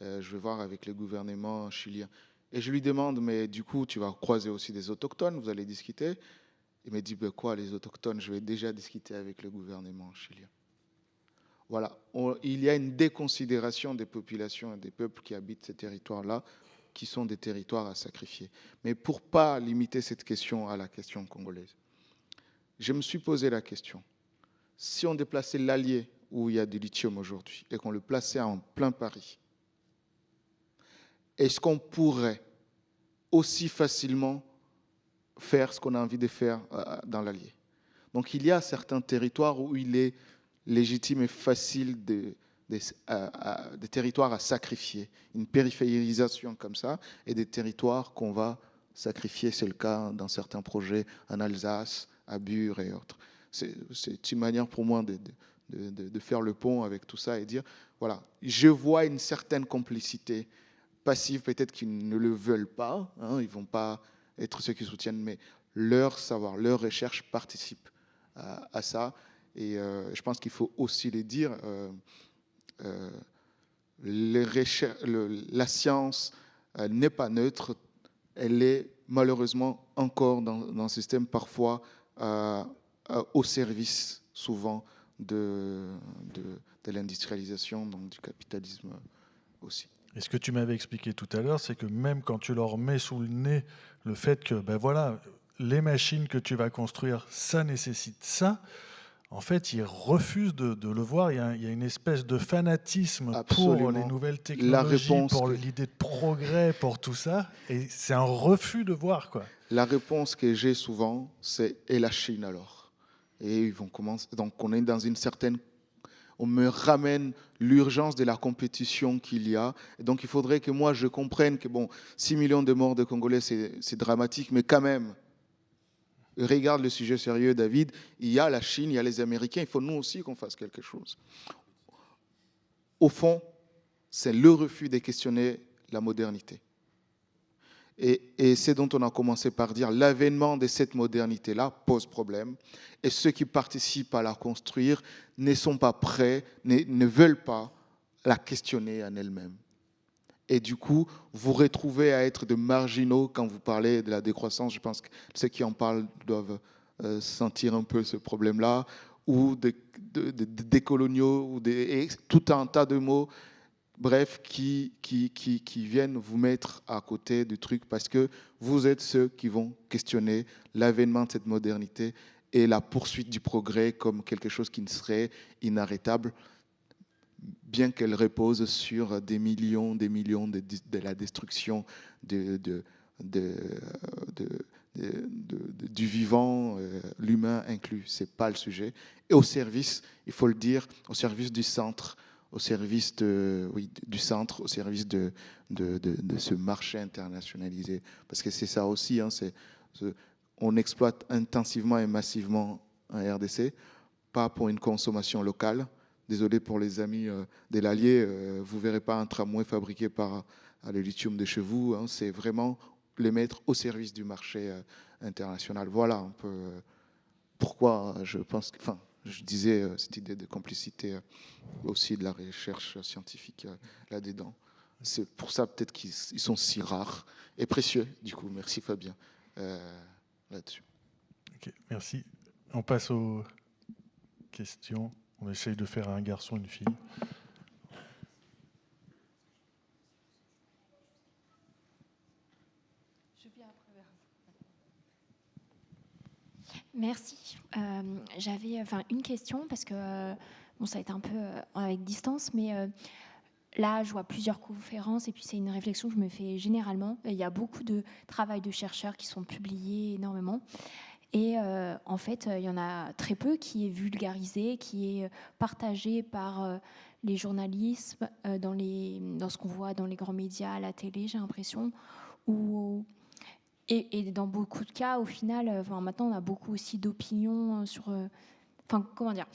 Je vais voir avec le gouvernement chilien. Et je lui demande, mais du coup, tu vas croiser aussi des autochtones, vous allez discuter. Il me dit, quoi, les autochtones, je vais déjà discuter avec le gouvernement chilien. Voilà, il y a une déconsidération des populations et des peuples qui habitent ces territoires-là, qui sont des territoires à sacrifier. Mais pour ne pas limiter cette question à la question congolaise, je me suis posé la question. Si on déplaçait l'Allier, où il y a du lithium aujourd'hui, et qu'on le plaçait en plein Paris, est-ce qu'on pourrait aussi facilement faire ce qu'on a envie de faire dans l'Allier? Donc il y a certains territoires où il est légitime et facile des territoires à sacrifier, une périphérisation comme ça, et des territoires qu'on va sacrifier, c'est le cas dans certains projets en Alsace, à Bure et autres. C'est une manière pour moi de faire le pont avec tout ça et dire, voilà, je vois une certaine complicité passive, peut-être qu'ils ne le veulent pas, hein, ils ne vont pas être ceux qui soutiennent, mais leur savoir, leur recherche participe à ça. Et je pense qu'il faut aussi les dire, la science n'est pas neutre, elle est malheureusement encore dans un système parfois au service souvent de l'industrialisation, donc du capitalisme aussi. Et ce que tu m'avais expliqué tout à l'heure, c'est que même quand tu leur mets sous le nez le fait que, les machines que tu vas construire, ça nécessite ça, en fait, ils refusent de le voir. Il y a une espèce de fanatisme Absolument. pour les nouvelles technologies, pour l'idée de progrès, pour tout ça. Et c'est un refus de voir, quoi. La réponse que j'ai souvent, c'est « et la Chine alors ?» Et ils vont commencer. Donc, on est dans une certaine... On me ramène l'urgence de la compétition qu'il y a. Et donc, il faudrait que moi, je comprenne que, bon, 6 millions de morts de Congolais, c'est dramatique, mais quand même, regarde le sujet sérieux, David. Il y a la Chine, il y a les Américains. Il faut nous aussi qu'on fasse quelque chose. Au fond, c'est le refus de questionner la modernité. Et c'est dont on a commencé par dire l'avènement de cette modernité-là pose problème. Et ceux qui participent à la construire ne sont pas prêts, ne veulent pas la questionner en elle-même. Et du coup, vous retrouvez à être de marginaux quand vous parlez de la décroissance. Je pense que ceux qui en parlent doivent sentir un peu ce problème-là, ou des coloniaux, ou et tout un tas de mots. Bref, qui viennent vous mettre à côté du truc parce que vous êtes ceux qui vont questionner l'avènement de cette modernité et la poursuite du progrès comme quelque chose qui ne serait inarrêtable, bien qu'elle repose sur des millions de la destruction du vivant, l'humain inclus. Ce n'est pas le sujet. Et au service, il faut le dire, au service du centre, au service du centre, au service de ce marché internationalisé. Parce que c'est ça aussi, hein, on exploite intensivement et massivement un RDC, pas pour une consommation locale. Désolé pour les amis de l'Allier, vous ne verrez pas un tramway fabriqué par le lithium de chez vous. Hein, c'est vraiment les mettre au service du marché international. Voilà un peu pourquoi je pense que... Enfin, je disais cette idée de complicité aussi de la recherche scientifique là-dedans. C'est pour ça peut-être qu'ils sont si rares et précieux. Du coup, merci Fabien là-dessus. Ok, merci. On passe aux questions. On essaye de faire un garçon, une fille. Merci. J'avais une question parce que bon, ça a été un peu avec distance, mais là, je vois plusieurs conférences et puis c'est une réflexion que je me fais généralement. Il y a beaucoup de travail de chercheurs qui sont publiés énormément. Et en fait, il y en a très peu qui est vulgarisé, qui est partagé par les journalistes, dans ce qu'on voit dans les grands médias, à la télé, j'ai l'impression, et dans beaucoup de cas, au final, maintenant, on a beaucoup aussi d'opinions sur... comment dire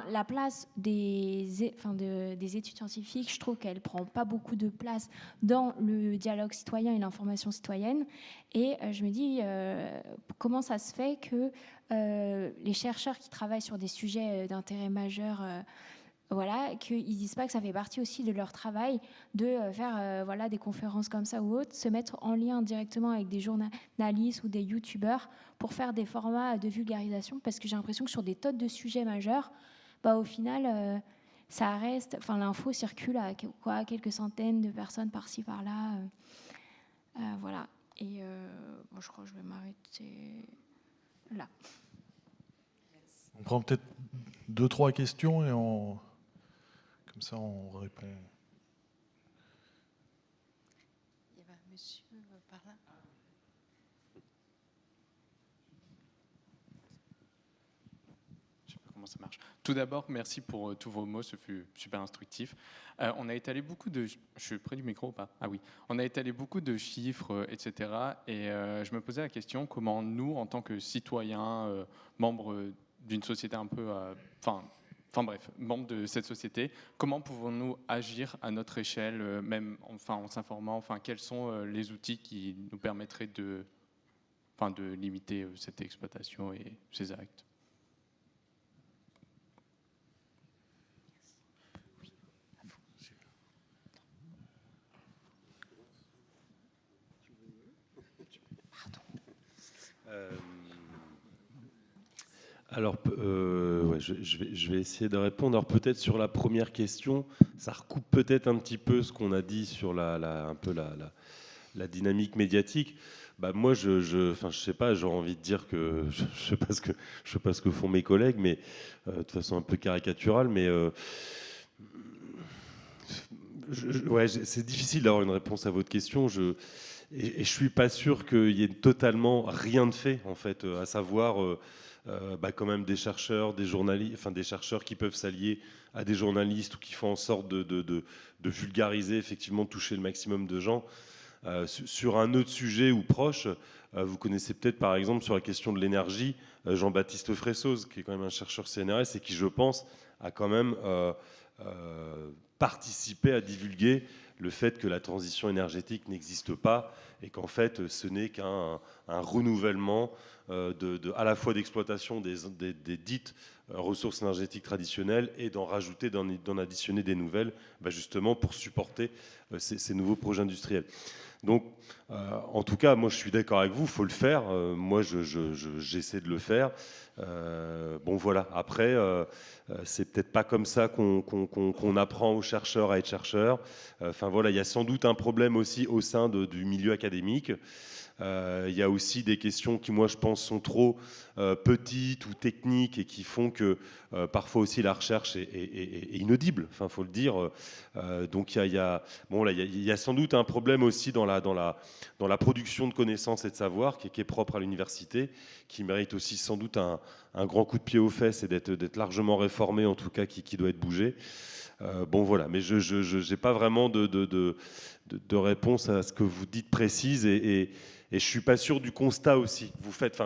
la place des études scientifiques, je trouve qu'elle ne prend pas beaucoup de place dans le dialogue citoyen et l'information citoyenne. Et je me dis, comment ça se fait que les chercheurs qui travaillent sur des sujets d'intérêt majeur... qu'ils ne disent pas que ça fait partie aussi de leur travail de faire des conférences comme ça ou autres, se mettre en lien directement avec des journalistes ou des youtubeurs pour faire des formats de vulgarisation, parce que j'ai l'impression que sur des tonnes de sujets majeurs, au final, ça reste... l'info circule à quelques centaines de personnes par-ci, par-là. Voilà. Et je crois que je vais m'arrêter là. On prend peut-être 2-3 questions et comme ça, on répond. Il y a un monsieur par là. Je ne sais pas comment ça marche. Tout d'abord, merci pour tous vos mots, ce fut super instructif. On a étalé beaucoup de... Je suis près du micro ou pas ? Ah oui. On a étalé beaucoup de chiffres, etc. Et je me posais la question, comment nous, en tant que citoyens, membres d'une société un peu... bref, membres de cette société, comment pouvons-nous agir à notre échelle, même en s'informant, quels sont les outils qui nous permettraient de limiter cette exploitation et ces actes ? Alors, je vais essayer de répondre. Alors, peut-être sur la première question, ça recoupe peut-être un petit peu ce qu'on a dit sur la la dynamique médiatique. Moi, je sais pas, j'aurais envie de dire que je sais pas ce que font mes collègues, mais de toute façon un peu caricaturale, mais ouais, c'est difficile d'avoir une réponse à votre question. Et je suis pas sûr qu'il y ait totalement rien de fait, en fait, à savoir quand même des chercheurs, des journalistes, enfin des chercheurs qui peuvent s'allier à des journalistes ou qui font en sorte de vulgariser, effectivement, de toucher le maximum de gens. Sur un autre sujet ou proche, vous connaissez peut-être par exemple sur la question de l'énergie Jean-Baptiste Fressoz, qui est quand même un chercheur CNRS et qui, je pense, a quand même participé à divulguer le fait que la transition énergétique n'existe pas et qu'en fait ce n'est qu'un renouvellement à la fois d'exploitation des dites ressources énergétiques traditionnelles et d'en rajouter, d'en additionner des nouvelles, justement pour supporter ces nouveaux projets industriels. Donc, en tout cas, moi je suis d'accord avec vous, il faut le faire. Moi j'essaie de le faire. Voilà, après, c'est peut-être pas comme ça qu'on apprend aux chercheurs à être chercheurs. Il y a sans doute un problème aussi au sein du milieu académique. Il y a aussi des questions qui, moi, je pense, sont trop petites ou techniques et qui font que parfois aussi la recherche est inaudible. Enfin, faut le dire. Donc, il y a sans doute un problème aussi dans la production de connaissances et de savoir qui est propre à l'université, qui mérite aussi sans doute un grand coup de pied aux fesses et d'être largement réformé, en tout cas, qui doit être bougé. Voilà, mais je n'ai pas vraiment de réponse à ce que vous dites précise et je ne suis pas sûr du constat aussi que vous faites.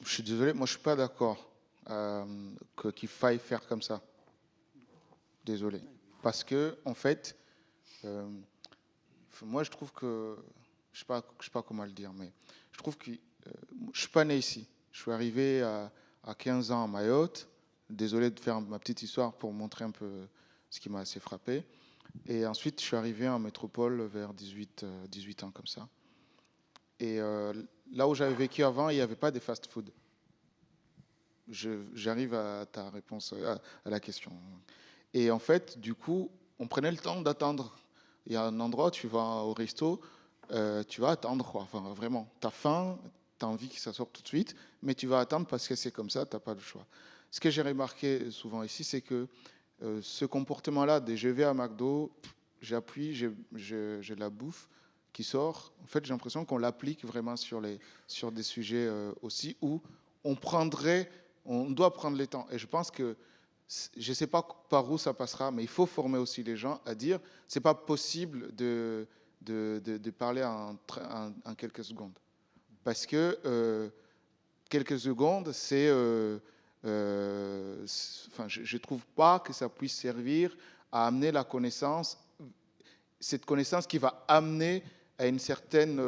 Je suis désolé, moi je suis pas d'accord qu'il faille faire comme ça. Désolé. Parce que, en fait, moi je trouve que, je sais pas comment le dire, mais je trouve que je suis pas né ici. Je suis arrivé à 15 ans à Mayotte. Désolé de faire ma petite histoire pour montrer un peu ce qui m'a assez frappé. Et ensuite, je suis arrivé en métropole vers 18 ans comme ça. Et là où j'avais vécu avant, il n'y avait pas de fast-food. J'arrive à ta réponse, à la question. Et en fait, du coup, on prenait le temps d'attendre. Il y a un endroit, tu vas au resto, tu vas attendre, quoi. Enfin, vraiment, tu as faim, tu as envie que ça sorte tout de suite, mais tu vas attendre parce que c'est comme ça, tu n'as pas le choix. Ce que j'ai remarqué souvent ici, c'est que ce comportement-là, dès je vais à McDo, j'appuie, j'ai de la bouffe qui sort. En fait, j'ai l'impression qu'on l'applique vraiment sur des sujets aussi où on doit prendre le temps. Et je pense que, je ne sais pas par où ça passera, mais il faut former aussi les gens à dire, c'est pas possible de parler en quelques secondes. Parce que quelques secondes, je ne trouve pas que ça puisse servir à amener la connaissance, cette connaissance qui va amener à une certaine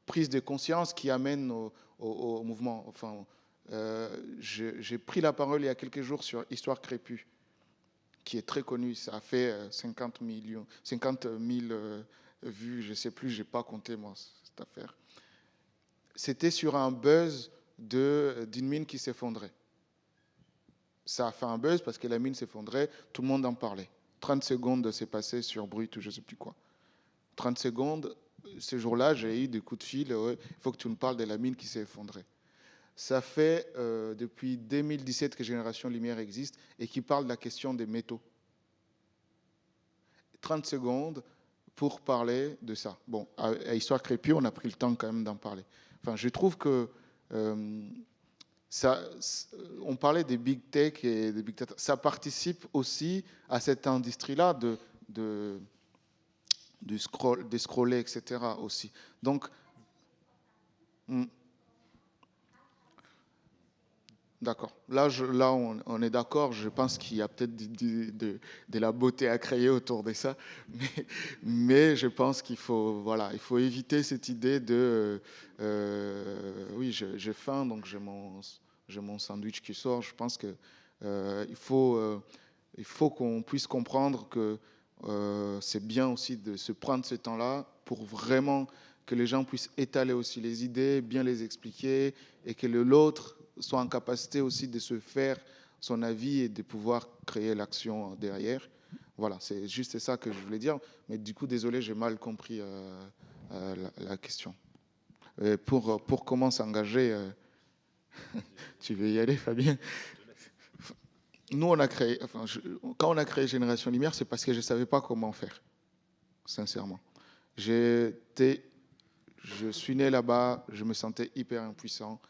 prise de conscience qui amène au mouvement. Enfin, j'ai pris la parole il y a quelques jours sur Histoire crépue, qui est très connue. Ça a fait 50 000 vues, je ne sais plus, je n'ai pas compté moi cette affaire. C'était sur un buzz d'une mine qui s'effondrait. Ça a fait un buzz parce que la mine s'effondrait, tout le monde en parlait. 30 secondes s'est passé sur Brut ou je ne sais plus quoi. 30 secondes, ce jour-là, j'ai eu des coups de fil, il faut que tu nous parles de la mine qui s'est effondrée. Ça fait depuis 2017 que Génération Lumière existe et qui parle de la question des métaux. 30 secondes pour parler de ça. Bon, à Histoire crépue, on a pris le temps quand même d'en parler. Enfin, je trouve que On parlait des big tech et des big data. Ça participe aussi à cette industrie-là de scroller, etc. aussi. Donc, d'accord. Là, on est d'accord. Je pense qu'il y a peut-être de la beauté à créer autour de ça. Mais je pense qu'il faut, voilà, il faut éviter cette idée de oui, j'ai faim, donc j'ai mon sandwich qui sort. Je pense que il faut qu'on puisse comprendre que c'est bien aussi de se prendre ce temps-là pour vraiment que les gens puissent étaler aussi les idées, bien les expliquer, et que l'autre soit en capacité aussi de se faire son avis et de pouvoir créer l'action derrière. Voilà, c'est juste ça que je voulais dire. Mais du coup, désolé, j'ai mal compris la question. Pour comment s'engager, tu veux y aller, Fabien? Nous, on a créé, quand on a créé Génération Lumière, c'est parce que je ne savais pas comment faire, sincèrement. Je suis né là-bas, je me sentais hyper impuissant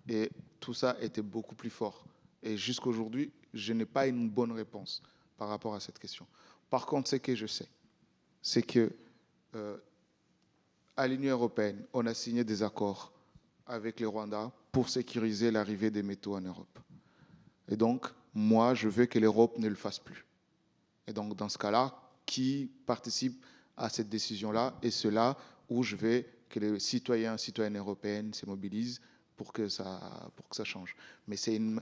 et tout ça était beaucoup plus fort. Et jusqu'aujourd'hui, je n'ai pas une bonne réponse par rapport à cette question. Par contre, ce que je sais, c'est que à l'Union européenne, on a signé des accords avec le Rwanda pour sécuriser l'arrivée des métaux en Europe. Et donc, moi, je veux que l'Europe ne le fasse plus. Et donc, dans ce cas-là, qui participe à cette décision-là? Et c'est là où je veux que les citoyens et citoyennes européennes se mobilisent pour que ça change. Mais c'est une...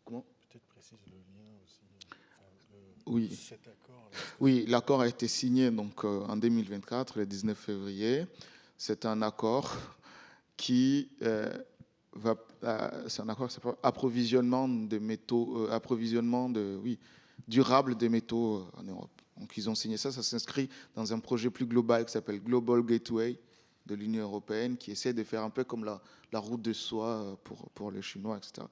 Comment? Peut-être précise le lien aussi. Oui. Cet accord. Oui, l'accord a été signé donc, en 2024, le 19 février. C'est un accord qui c'est un accord qui s'appelle approvisionnement de métaux, durable des métaux en Europe. Donc ils ont signé ça, ça s'inscrit dans un projet plus global qui s'appelle Global Gateway de l'Union européenne, qui essaie de faire un peu comme la route de soie pour les Chinois, etc.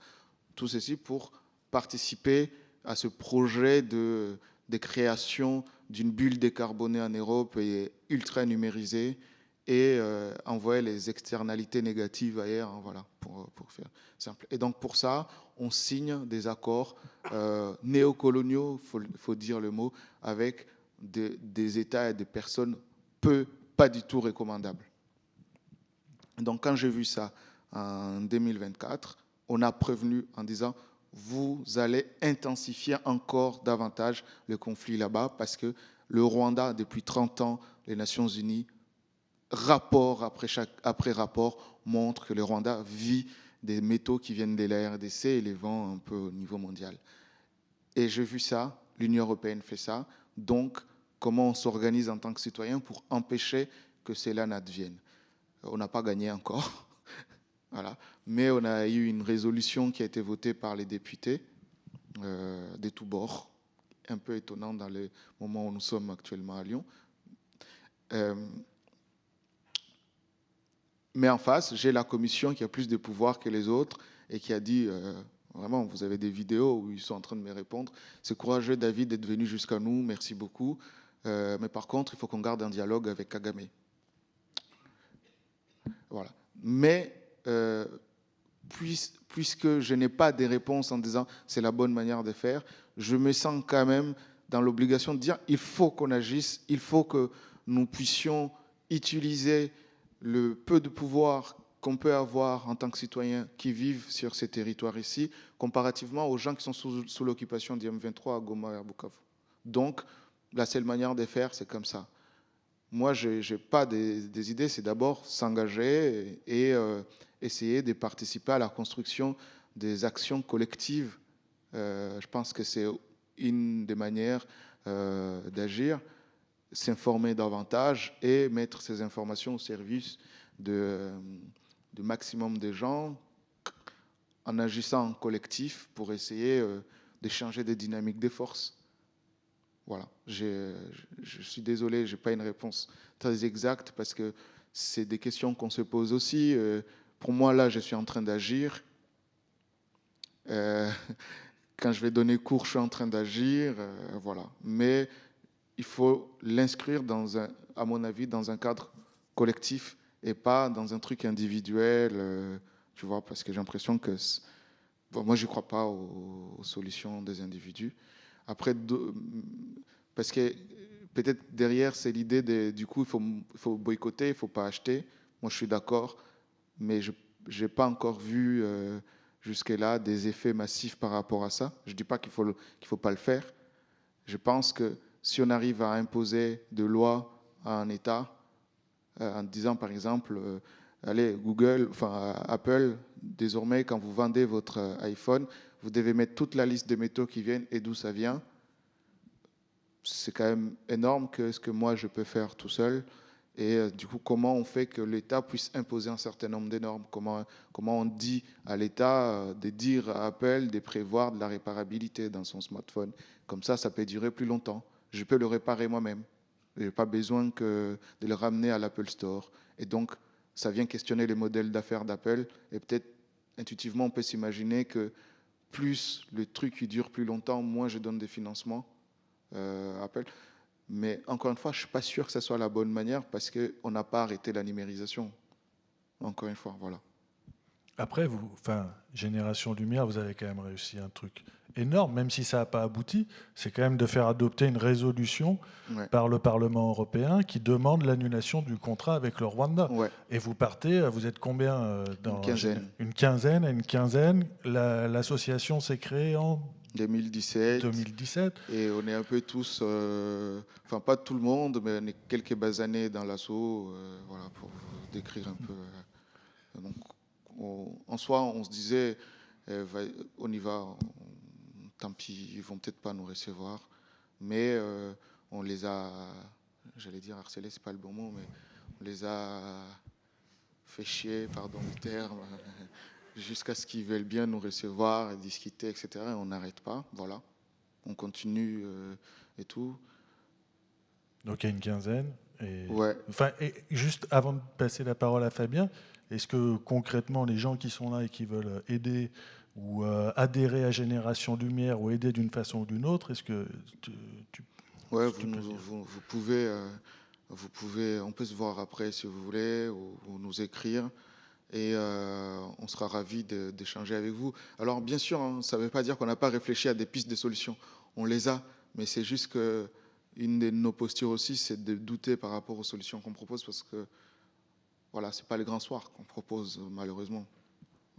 Tout ceci pour participer à ce projet de création d'une bulle décarbonée en Europe et ultra numérisée, et envoyer les externalités négatives ailleurs, hein, voilà, pour faire simple. Et donc pour ça, on signe des accords néocoloniaux, faut dire le mot, avec des États et des personnes pas du tout recommandables. Donc quand j'ai vu ça en 2024, on a prévenu en disant vous allez intensifier encore davantage le conflit là-bas, parce que le Rwanda, depuis 30 ans, les Nations Unies, rapport après rapport, montre que le Rwanda vit des métaux qui viennent de la RDC et les vend un peu au niveau mondial. Et j'ai vu ça, l'Union européenne fait ça, donc comment on s'organise en tant que citoyen pour empêcher que cela n'advienne. On n'a pas gagné encore, voilà. Mais on a eu une résolution qui a été votée par les députés de tous bords, un peu étonnant dans le moment où nous sommes actuellement à Lyon. Mais en face, j'ai la commission qui a plus de pouvoir que les autres et qui a dit, vraiment, vous avez des vidéos où ils sont en train de me répondre, c'est courageux David d'être venu jusqu'à nous, merci beaucoup, mais par contre, il faut qu'on garde un dialogue avec Kagame. Voilà. Mais puisque je n'ai pas des réponses en disant c'est la bonne manière de faire, je me sens quand même dans l'obligation de dire il faut qu'on agisse, il faut que nous puissions utiliser le peu de pouvoir qu'on peut avoir en tant que citoyens qui vivent sur ces territoires ici, comparativement aux gens qui sont sous l'occupation du M23 à Goma et à Bukavu. Donc, la seule manière de faire, c'est comme ça. Moi, je n'ai pas des idées, c'est d'abord s'engager et essayer de participer à la construction des actions collectives. Je pense que c'est une des manières d'agir, s'informer davantage et mettre ces informations au service du maximum de gens en agissant en collectif pour essayer de changer des dynamiques des forces. Voilà, je suis désolé, je n'ai pas une réponse très exacte parce que c'est des questions qu'on se pose aussi. Pour moi, là, je suis en train d'agir. Quand je vais donner cours, je suis en train d'agir. Voilà. Mais il faut l'inscrire, à mon avis, dans un cadre collectif et pas dans un truc individuel. tu vois, parce que j'ai l'impression que... Bon, moi, je ne crois pas aux solutions des individus. Après, parce que peut-être derrière, c'est l'idée du coup, il faut boycotter, il ne faut pas acheter. Moi, je suis d'accord, mais je n'ai pas encore vu jusque-là des effets massifs par rapport à ça. Je ne dis pas qu'il ne faut pas le faire. Je pense que si on arrive à imposer de lois à un État, en disant par exemple, allez, Google, enfin Apple, désormais, quand vous vendez votre iPhone, vous devez mettre toute la liste des métaux qui viennent et d'où ça vient. C'est quand même énorme que ce que moi je peux faire tout seul. Et du coup, comment on fait que l'État puisse imposer un certain nombre de normes? Comment on dit à l'État de dire à Apple de prévoir de la réparabilité dans son smartphone? Comme ça peut durer plus longtemps. Je peux le réparer moi-même. Je n'ai pas besoin de le ramener à l'Apple Store. Et donc, ça vient questionner les modèles d'affaires d'Apple. Et peut-être, intuitivement, on peut s'imaginer que plus le truc il dure plus longtemps, moins je donne des financements à Apple. Mais encore une fois, je ne suis pas sûr que ce soit la bonne manière parce qu'on n'a pas arrêté la numérisation. Encore une fois, voilà. Après, Génération Lumière, vous avez quand même réussi un truc énorme, même si ça n'a pas abouti. C'est quand même de faire adopter une résolution par le Parlement européen qui demande l'annulation du contrat avec le Rwanda. Ouais. Et vous êtes combien dans Une quinzaine. Une quinzaine. L'association s'est créée en 2017. Et on est un peu tous, enfin pas tout le monde, mais on est quelques basanés dans l'assaut, voilà, pour vous décrire un peu. Donc, en soi, on se disait, on y va, tant pis, ils vont peut-être pas nous recevoir, mais on les a, j'allais dire harcelés, c'est pas le bon mot, mais on les a fait chier, pardon le terme, jusqu'à ce qu'ils veulent bien nous recevoir, et discuter, etc. Et on n'arrête pas, voilà. On continue et tout. Donc il y a une quinzaine. Ouais. Et juste avant de passer la parole à Fabien, est-ce que concrètement les gens qui sont là et qui veulent aider ou adhérer à Génération Lumière ou aider d'une façon ou d'une autre, est-ce que vous pouvez, on peut se voir après si vous voulez, ou nous écrire. Et on sera ravis d'échanger avec vous. Alors bien sûr, hein, ça ne veut pas dire qu'on n'a pas réfléchi à des pistes de solutions. On les a, mais c'est juste qu'une de nos postures aussi, c'est de douter par rapport aux solutions qu'on propose, parce que voilà, ce n'est pas le grand soir qu'on propose malheureusement.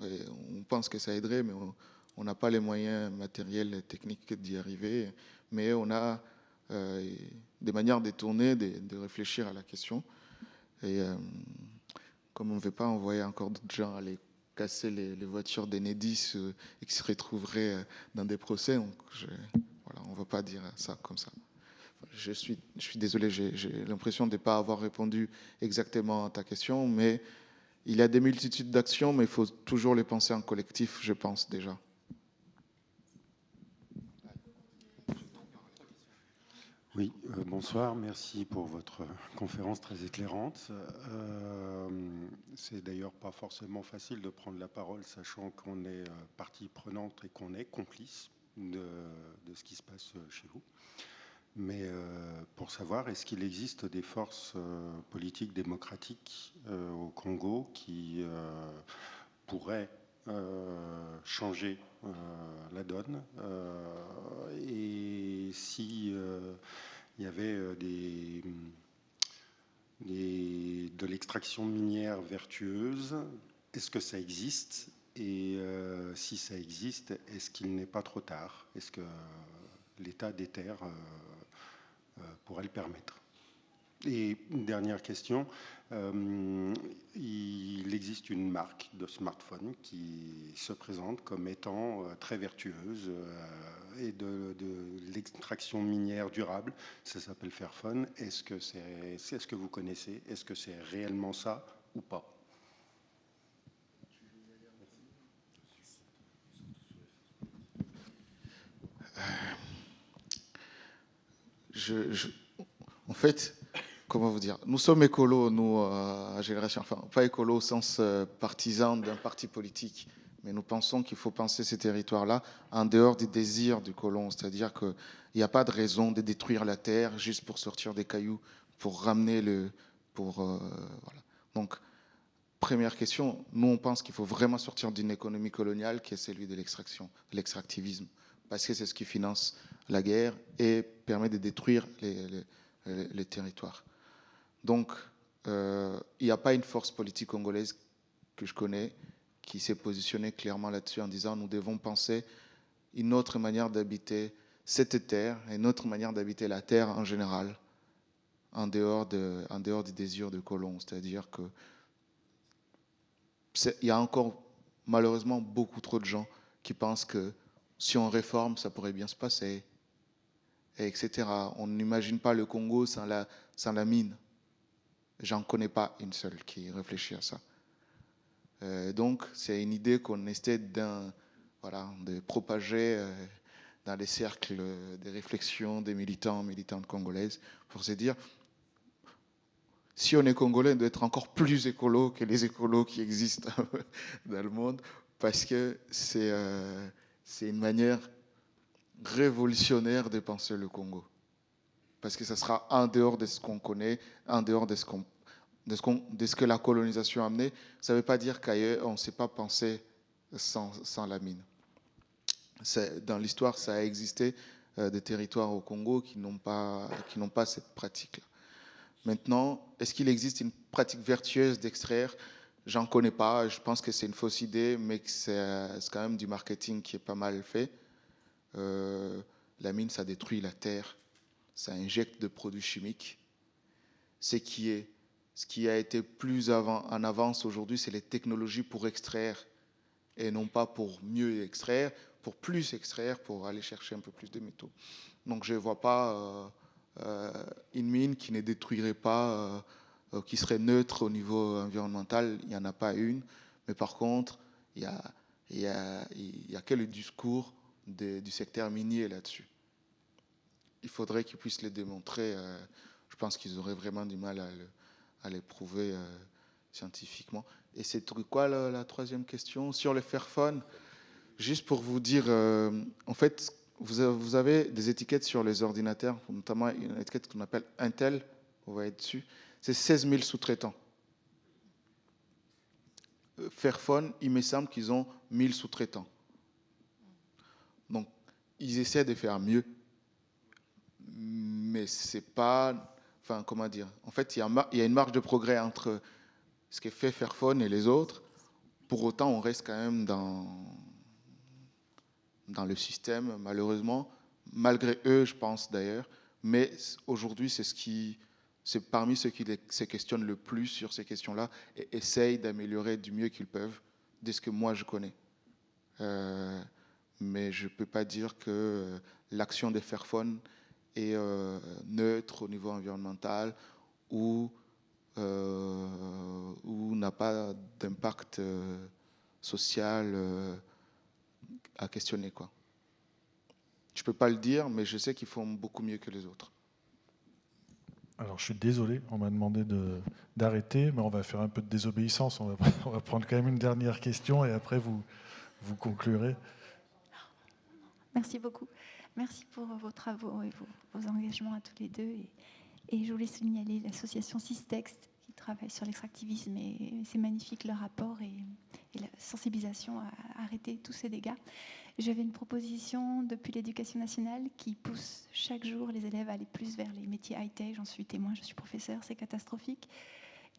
Et on pense que ça aiderait, mais on n'a pas les moyens matériels et techniques d'y arriver. Mais on a des manières détournées de réfléchir à la question. Et comme on ne veut pas envoyer encore d'autres gens aller casser les voitures d'Enedis et qui se retrouveraient dans des procès, donc voilà, on ne va pas dire ça comme ça. Je suis désolé, j'ai l'impression de ne pas avoir répondu exactement à ta question, mais il y a des multitudes d'actions, mais il faut toujours les penser en collectif, je pense déjà. Oui, bonsoir, merci pour votre conférence très éclairante. C'est d'ailleurs pas forcément facile de prendre la parole, sachant qu'on est partie prenante et qu'on est complice de ce qui se passe chez vous. Mais pour savoir, est-ce qu'il existe des forces politiques démocratiques au Congo qui pourraient changer la donne, et si il y avait de l'extraction minière vertueuse, est-ce que ça existe? Et si ça existe, est-ce qu'il n'est pas trop tard? Est-ce que l'état des terres pourrait le permettre? Et une dernière question, il existe une marque de smartphone qui se présente comme étant très vertueuse et de l'extraction minière durable. Ça s'appelle Fairphone. Est-ce que vous connaissez? Est-ce que c'est réellement ça ou pas? En fait, comment vous dire, nous sommes écolos, nous, à Génération, enfin, pas écolos au sens partisan d'un parti politique, mais nous pensons qu'il faut penser ces territoires-là en dehors des désirs du colon, c'est-à-dire qu'il n'y a pas de raison de détruire la terre juste pour sortir des cailloux, pour ramener voilà. Donc, première question, nous, on pense qu'il faut vraiment sortir d'une économie coloniale qui est celle de l'extraction, de l'extractivisme, parce que c'est ce qui finance la guerre et permet de détruire les territoires. Donc, il n'y a pas une force politique congolaise que je connais qui s'est positionnée clairement là-dessus en disant nous devons penser une autre manière d'habiter cette terre, une autre manière d'habiter la terre en général, en dehors du désir de colon. C'est-à-dire que il y a encore malheureusement beaucoup trop de gens qui pensent que si on réforme, ça pourrait bien se passer, etc. On n'imagine pas le Congo sans la mine. J'en connais pas une seule qui réfléchit à ça. Donc, c'est une idée qu'on essaie de propager dans les cercles de réflexion des militantes congolaises, pour se dire, si on est congolais, on doit être encore plus écolo que les écolos qui existent dans le monde, parce que c'est une manière révolutionnaire de penser le Congo. Parce que ça sera en dehors de ce qu'on connaît, en dehors de ce que la colonisation a amené. Ça ne veut pas dire qu'ailleurs, on ne sait pas penser sans la mine. Dans l'histoire, ça a existé des territoires au Congo qui n'ont pas cette pratique-là. Maintenant, est-ce qu'il existe une pratique vertueuse d'extraire? J'en connais pas. Je pense que c'est une fausse idée, mais que c'est quand même du marketing qui est pas mal fait. La mine, ça détruit la terre. Ça injecte de produits chimiques. Ce qui a été plus en avance aujourd'hui, c'est les technologies pour extraire et non pas pour mieux extraire, pour plus extraire, pour aller chercher un peu plus de métaux. Donc je ne vois pas une mine qui ne détruirait pas, qui serait neutre au niveau environnemental. Il n'y en a pas une. Mais par contre, il y a que le discours du secteur minier là-dessus. Il faudrait qu'ils puissent le démontrer. Je pense qu'ils auraient vraiment du mal à les prouver scientifiquement. Et c'est quoi la troisième question? Sur le Fairphone, juste pour vous dire, en fait, vous avez des étiquettes sur les ordinateurs, notamment une étiquette qu'on appelle Intel, vous voyez dessus, c'est 16 000 sous-traitants. Fairphone, il me semble qu'ils ont 1000 sous-traitants. Donc, ils essaient de faire mieux. Mais c'est pas... Enfin, comment dire? En fait, il y a une marge de progrès entre ce que fait Fairphone et les autres. Pour autant, on reste quand même dans le système, malheureusement, malgré eux, je pense d'ailleurs. Mais aujourd'hui, c'est parmi ceux qui se questionnent le plus sur ces questions-là et essayent d'améliorer du mieux qu'ils peuvent de ce que moi je connais. Mais je ne peux pas dire que l'action des Fairphone est neutre au niveau environnemental ou n'a pas d'impact social à questionner, quoi. Je ne peux pas le dire, mais je sais qu'ils font beaucoup mieux que les autres. Alors, je suis désolé, on m'a demandé d'arrêter, mais on va faire un peu de désobéissance. On va prendre quand même une dernière question et après, vous conclurez. Merci beaucoup. Merci pour vos travaux et vos engagements à tous les deux. Et je voulais signaler l'association Systext qui travaille sur l'extractivisme et c'est magnifique le rapport et la sensibilisation à arrêter tous ces dégâts. J'avais une proposition depuis l'Éducation nationale qui pousse chaque jour les élèves à aller plus vers les métiers high-tech. J'en suis témoin, je suis professeur, c'est catastrophique.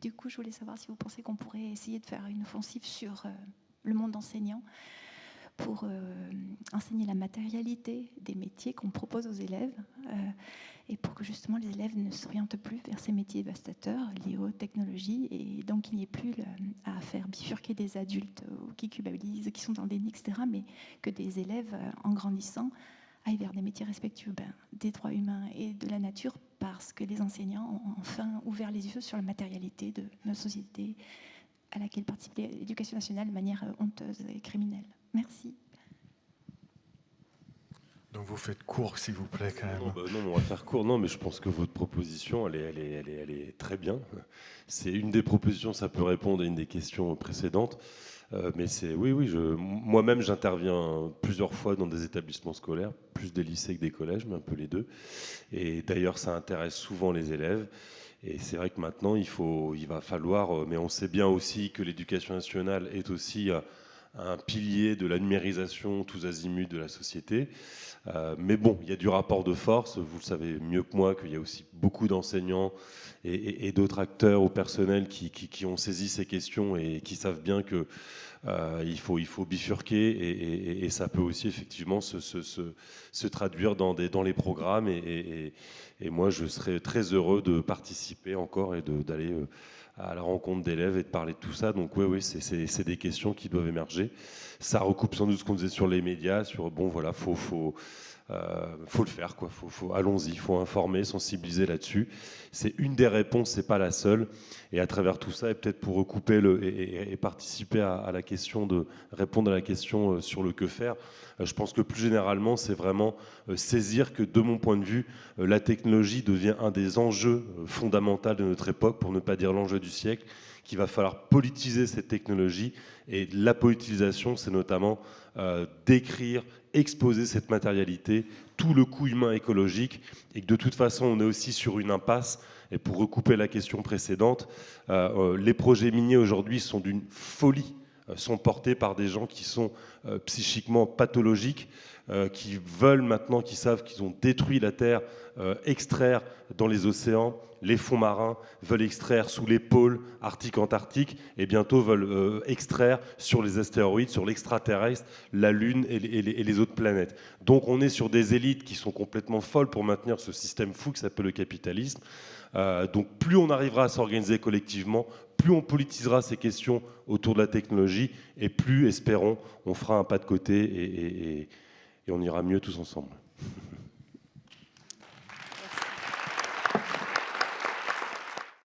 Du coup, je voulais savoir si vous pensez qu'on pourrait essayer de faire une offensive sur le monde enseignant pour enseigner la matérialité des métiers qu'on propose aux élèves et pour que justement les élèves ne s'orientent plus vers ces métiers dévastateurs liés aux technologies et donc il n'y ait plus à faire bifurquer des adultes qui culpabilisent, qui sont dans le déni, etc., mais que des élèves, en grandissant, aillent vers des métiers respectueux des droits humains et de la nature parce que les enseignants ont enfin ouvert les yeux sur la matérialité de notre société à laquelle participe l'Éducation nationale de manière honteuse et criminelle. Merci. Donc vous faites court, s'il vous plaît, quand même. Non, on va faire court. Non, mais je pense que votre proposition, elle est très bien. C'est une des propositions, ça peut répondre à une des questions précédentes. Mais c'est moi-même, j'interviens plusieurs fois dans des établissements scolaires, plus des lycées que des collèges, mais un peu les deux. Et d'ailleurs, ça intéresse souvent les élèves. Et c'est vrai que maintenant, il va falloir, mais on sait bien aussi que l'éducation nationale est aussi un pilier de la numérisation tous azimuts de la société. Mais bon, il y a du rapport de force, vous le savez mieux que moi, qu'il y a aussi beaucoup d'enseignants et d'autres acteurs au personnel qui ont saisi ces questions et qui savent bien que il faut bifurquer et ça peut aussi effectivement se traduire dans les programmes et moi je serais très heureux de participer encore et d'aller à la rencontre d'élèves et de parler de tout ça. Donc oui, c'est des questions qui doivent émerger. Ça recoupe sans doute ce qu'on disait sur les médias, sur bon voilà, faut le faire quoi. Allons-y, faut informer, sensibiliser là-dessus. C'est une des réponses, c'est pas la seule. Et à travers tout ça, et peut-être pour recouper et participer à la question répondre à la question sur le que faire. Je pense que plus généralement, c'est vraiment saisir que, de mon point de vue, la technologie devient un des enjeux fondamentaux de notre époque, pour ne pas dire l'enjeu du siècle, qu'il va falloir politiser cette technologie. Et la politisation, c'est notamment décrire, exposer cette matérialité, tout le coût humain écologique, et que de toute façon, on est aussi sur une impasse. Et pour recouper la question précédente, les projets miniers aujourd'hui sont d'une folie, sont portés par des gens qui sont psychiquement pathologiques, qui veulent maintenant, qui savent qu'ils ont détruit la Terre, extraire dans les océans, les fonds marins, veulent extraire sous les pôles arctiques, antarctiques, et bientôt veulent extraire sur les astéroïdes, sur l'extraterrestre, la Lune et les autres planètes. Donc on est sur des élites qui sont complètement folles pour maintenir ce système fou qui s'appelle le capitalisme. Donc plus on arrivera à s'organiser collectivement, plus on politisera ces questions autour de la technologie, et plus, espérons, on fera un pas de côté et on ira mieux tous ensemble.